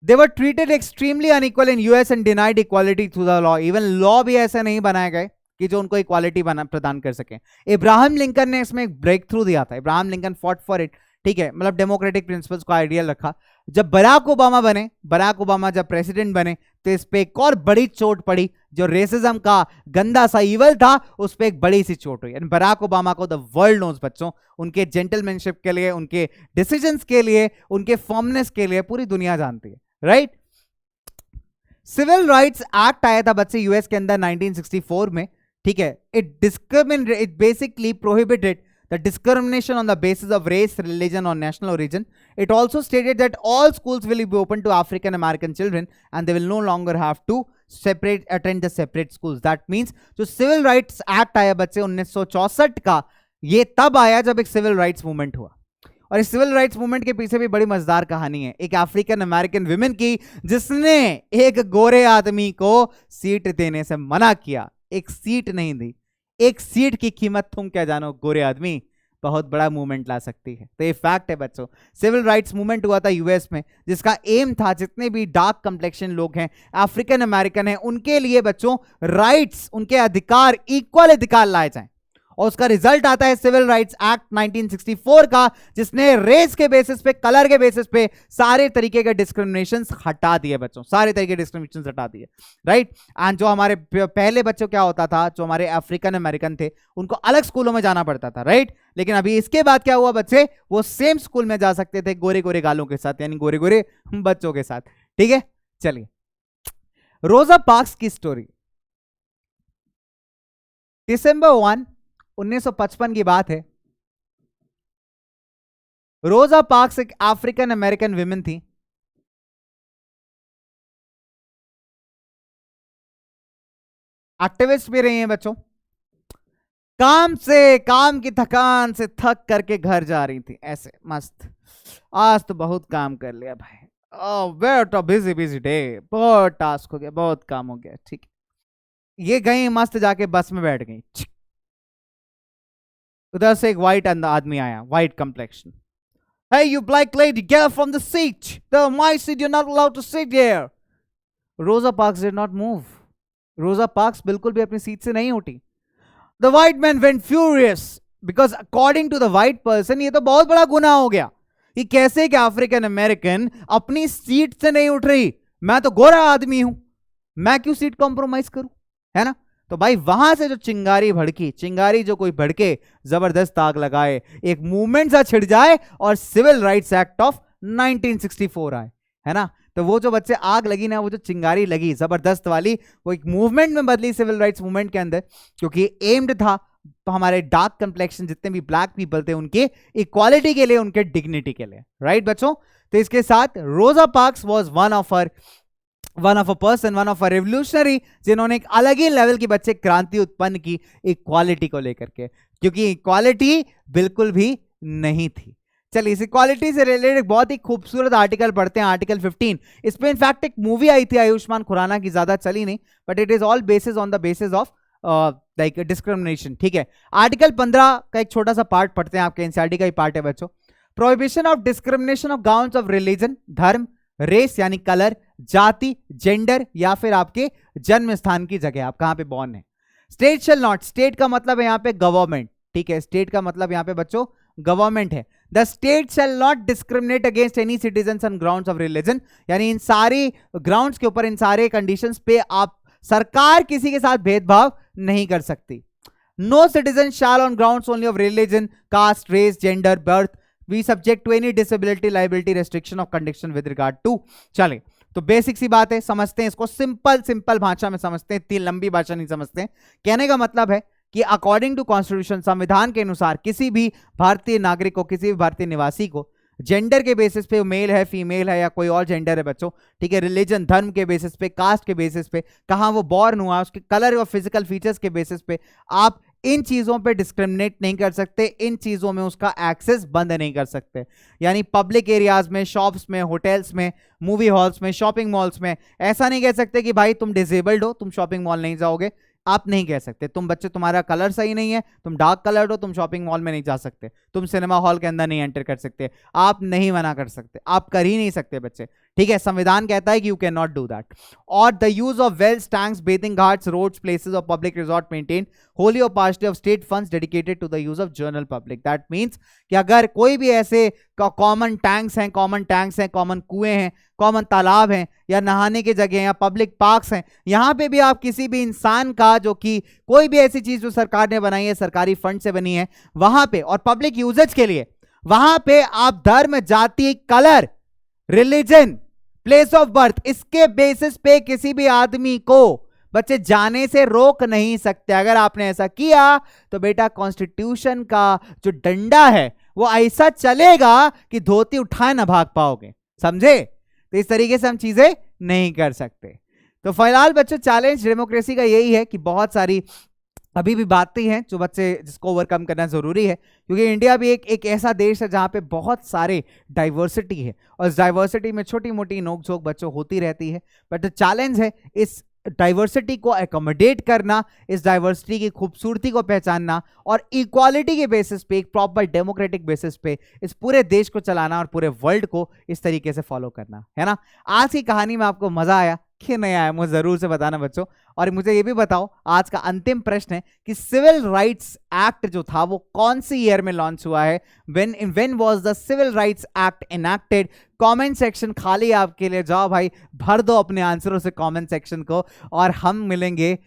They were treated extremely unequal in US and denied equality through the law. Even law भी ऐसे नहीं बनाए गए कि जो उनको इक्वालिटी प्रदान कर सके। इब्राहिम लिंकन ने इसमें एक ब्रेक थ्रू दिया था। Ibrahim Lincoln fought for it, ठीक है, मतलब डेमोक्रेटिक प्रिंसिपल्स को आइडियल रखा। जब बराक ओबामा बने, बराक ओबामा जब प्रेसिडेंट बने, तो इस पे एक और बड़ी चोट पड़ी। जो रेसिज्म का गंदा सा ईवल था, उस पे एक बड़ी सी चोट हुई। बराक ओबामा को द वर्ल्ड नोज बच्चों, उनके जेंटलमैनशिप के लिए, उनके डिसीजंस के लिए, उनके फॉर्मनेस के लिए पूरी दुनिया जानती है, राइट। सिविल राइट्स एक्ट आया था बच्चे यूएस के अंदर 1964 में, ठीक है। It basically prohibited the discrimination on the basis of race, religion or national origin. It also stated that all schools will be open to African American children and they will no longer have to attend the separate schools. That means जो Civil Rights Act आया बच्चे 1964 का, ये तब आया जब एक सिविल राइट्स मूवमेंट हुआ। और इस सिविल राइट्स मूवमेंट के पीछे भी बड़ी मजेदार कहानी है, एक अफ्रीकन अमेरिकन विमेन की, जिसने एक गोरे आदमी को सीट देने से मना किया। एक सीट नहीं दी, एक सीट की कीमत तुम क्या जानो गोरे आदमी, बहुत बड़ा मूवमेंट ला सकती है। तो ये फैक्ट है बच्चों। सिविल राइट्स मूवमेंट हुआ था यूएस में, जिसका एम था जितने भी डार्क कम्प्लेक्शन लोग हैं, अफ्रीकन अमेरिकन हैं, उनके लिए बच्चों राइट्स, उनके अधिकार, इक्वल अधिकार लाए जाएं। और उसका रिजल्ट आता है सिविल राइट्स एक्ट 1964 का, जिसने रेस के बेसिस पे, कलर के बेसिस पे सारे तरीके के डिस्क्रिमिनेशन हटा दिए बच्चों, सारे तरीके के डिस्क्रिमिनेशन हटा दिए, राइट। एंड जो हमारे पहले बच्चों क्या होता था, जो हमारे अफ्रीकन अमेरिकन थे, उनको अलग स्कूलों में जाना पड़ता था, राइट। लेकिन अभी इसके बाद क्या हुआ बच्चे, वो सेम स्कूल में जा सकते थे गोरे गोरे गालों के साथ, यानी गोरे गोरे बच्चों के साथ, ठीक है। चलिए, रोजा पार्क्स की स्टोरी। दिसंबर 1, 1955 की बात है। रोजा पार्क्स एक अफ्रीकन अमेरिकन विमेन थी। एक्टिविस्ट भी रही हैं बच्चों। काम की थकान से थक करके घर जा रही थी, ऐसे मस्त, आज तो बहुत काम कर लिया भाई, बेटा बिजी बिजी डे, बहुत टास्क हो गया, बहुत काम हो गया, ठीक है। ये गई मस्त, जाके बस में बैठ गई। उधर से एक व्हाइट आदमी आया, white complexion. Hey, you black lady, get up from the seat. The my seat, you're not allowed to sit here. Rosa Parks did not move. Rosa Parks बिल्कुल भी अपनी सीट से नहीं उठी। The white man went furious because according to the white person, ये तो बहुत बड़ा गुनाह हो गया। ये कैसे कि अफ्रीकन अमेरिकन अपनी सीट से नहीं उठ रही, मैं तो गोरा आदमी हूं, मैं क्यों सीट कॉम्प्रोमाइज करूं, है ना। तो भाई वहां से जो चिंगारी भड़की, चिंगारी जो कोई भड़के, जबरदस्त आग लगाए, एक मूवमेंट सा छिड़ जाए और सिविल राइट्स एक्ट ऑफ 1964 आए, है ना। तो वो जो बच्चे आग लगी ना, वो जो चिंगारी लगी जबरदस्त वाली, वो एक मूवमेंट में बदली सिविल राइट्स मूवमेंट के अंदर, क्योंकि एम्ड था हमारे डार्क कंप्लेक्शन जितने भी ब्लैक पीपल थे, उनके इक्वालिटी के लिए, उनके डिग्निटी के लिए, राइट बच्चों। तो इसके साथ रोजा parks was one of a person, one of a revolutionary, जिन्होंने एक अलग ही लेवल की बच्चे क्रांति उत्पन्न की इक्वालिटी को लेकर के, क्योंकि इक्वालिटी बिल्कुल भी नहीं थी। चलिए, इस इक्वालिटी से रिलेटेड बहुत ही खूबसूरत आर्टिकल पढ़ते हैं, आर्टिकल 15। इस पे इनफैक्ट एक मूवी आई थी आयुष्मान खुराना की, ज्यादा चली नहीं, but it is all basis on the basis of like discrimination, ठीक है। आर्टिकल 15 का एक छोटा सा पार्ट पढ़ते हैं, आपके एनसीईआरटी का ही पार्ट है बच्चों। Prohibition of discrimination of grounds of religion, धर्म, रेस यानी कलर, जाति, जेंडर या फिर आपके जन्म स्थान की जगह, आप कहां पे बॉर्न है। स्टेट शैल नॉट, स्टेट का मतलब है यहां पे गवर्नमेंट, ठीक है, स्टेट का मतलब यहां पे बच्चों गवर्नमेंट है। The state shall not discriminate against any citizen on grounds of religion, यानी इन सारी ग्राउंड्स के ऊपर, इन सारे कंडीशंस पे आप सरकार किसी के साथ भेदभाव नहीं कर सकती। No citizen shall on grounds only of religion, caste, race, gender, birth be subject to any disability, liability, restriction of condition with regard to. चले, तो बेसिक सी बात है, समझते हैं इसको, सिंपल भाषा में समझते हैं, इतनी लंबी भाषा नहीं समझते हैं। कहने का मतलब है कि अकॉर्डिंग टू कॉन्स्टिट्यूशन, संविधान के अनुसार, किसी भी भारतीय नागरिक को, किसी भी भारतीय निवासी को जेंडर के बेसिस पे, मेल है, फीमेल है या कोई और जेंडर है बच्चों, ठीक है, रिलीजन, धर्म के बेसिस पे, कास्ट के बेसिस पे, कहां वो बॉर्न हुआ, उसके कलर और फिजिकल फीचर्स के बेसिस पे आप इन चीजों पे डिस्क्रिमिनेट नहीं कर सकते, इन चीजों में उसका एक्सेस बंद नहीं कर सकते। यानी पब्लिक एरियाज में, शॉप्स में, होटल्स में, मूवी हॉल्स में, शॉपिंग मॉल्स में ऐसा नहीं कह सकते कि भाई तुम डिसेबल्ड हो, तुम शॉपिंग मॉल नहीं जाओगे, आप नहीं कह सकते। तुम बच्चे, तुम्हारा कलर सही नहीं है, तुम डार्क कलर्ड हो, तुम शॉपिंग मॉल में नहीं जा सकते, तुम सिनेमा हॉल के अंदर नहीं एंटर कर सकते, आप नहीं मना कर सकते, आप कर ही नहीं सकते बच्चे, ठीक है, संविधान कहता है कि you can not do that. और the use of wells, tanks, bathing ghats, roads, places of public resort maintain wholly और partially of state funds dedicated to the use of general public. That means कि अगर कोई भी ऐसे कॉमन टैंक्स हैं, कॉमन कुएं हैं, कॉमन तालाब हैं, या नहाने की जगह या पब्लिक पार्क्स हैं, यहां पे भी आप किसी भी इंसान का, जो कि कोई भी ऐसी चीज जो सरकार ने बनाई है, सरकारी फंड से बनी है, वहां पे और पब्लिक यूजेज के लिए, वहां पे आप धर्म, जाति, colour, religion, place of birth, इसके बेसिस पे किसी भी आदमी को बच्चे जाने से रोक नहीं सकते। अगर आपने ऐसा किया तो बेटा कॉन्स्टिट्यूशन का जो डंडा है वो ऐसा चलेगा कि धोती उठाए ना भाग पाओगे, समझे? तो इस तरीके से हम चीजें नहीं कर सकते। तो फिलहाल बच्चों चैलेंज डेमोक्रेसी का यही है कि बहुत सारी अभी भी बातें हैं जो बच्चे जिसको ओवरकम करना जरूरी है, क्योंकि इंडिया भी एक ऐसा देश है जहां पे बहुत सारे डाइवर्सिटी है और इस डाइवर्सिटी में छोटी मोटी नोकझोंक बच्चों होती रहती है। बट द चैलेंज है इस डाइवर्सिटी को एकोमोडेट करना, इस डाइवर्सिटी की खूबसूरती को पहचानना और इक्वालिटी के बेसिस पे, एक प्रॉपर डेमोक्रेटिक बेसिस पे इस पूरे देश को चलाना और पूरे वर्ल्ड को इस तरीके से फॉलो करना, है ना? आज की कहानी में आपको मजा आया कि नहीं आया, मुझे जरूर से बताना बच्चों। और मुझे ये भी बताओ, आज का अंतिम प्रश्न है कि सिविल राइट्स एक्ट जो था वो कौन सी ईयर में लॉन्च हुआ है? When was the civil rights act enacted? Comment section खाली आपके लिए, जाओ भाई भर दो अपने आंसरों से कमेंट सेक्शन को। और हम मिलेंगे,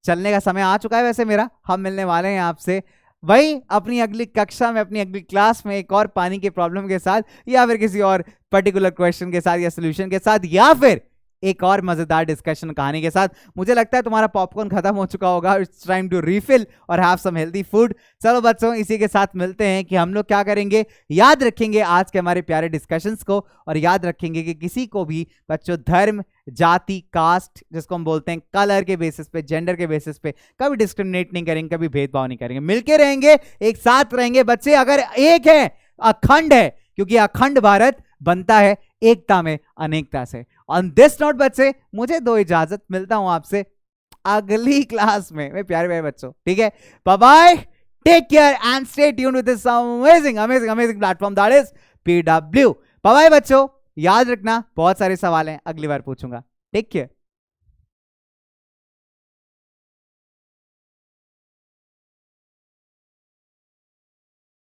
चलने का समय आ चुका है वैसे मेरा, हम मिलने वाले हैं आपसे वही अपनी अगली कक्षा में, अपनी अगली क्लास में, एक और पानी की प्रॉब्लम के साथ, या फिर किसी और पर्टिकुलर क्वेश्चन के साथ या सोल्यूशन के साथ, या फिर एक और मजेदार डिस्कशन कहानी के साथ। मुझे लगता है तुम्हारा पॉपकॉर्न खत्म हो चुका होगा, इट्स टाइम टू रिफिल और हैव सम हेल्दी फूड। चलो बच्चों, इसी के साथ मिलते हैं कि हम लोग क्या करेंगे, याद रखेंगे आज के हमारे प्यारे डिस्कशंस को, और याद रखेंगे कि किसी को भी बच्चों धर्म, जाति, कास्ट, जिसको हम बोलते हैं कलर के बेसिस पे, जेंडर के बेसिस पे कभी डिस्क्रिमिनेट नहीं करेंगे, कभी भेदभाव नहीं करेंगे, मिलके रहेंगे, एक साथ रहेंगे बच्चे। अगर एक है, अखंड है, क्योंकि अखंड भारत बनता है एकता में अनेकता से। ऑन दिस नोट बच्चे मुझे दो इजाजत, मिलता हूं आपसे अगली क्लास में मेरे प्यारे प्यारे बच्चों, ठीक है? Bye bye, take care and stay tuned with this amazing platform that is PW। Bye bye बच्चों, याद रखना बहुत सारे सवाल हैं, अगली बार पूछूंगा। Take care.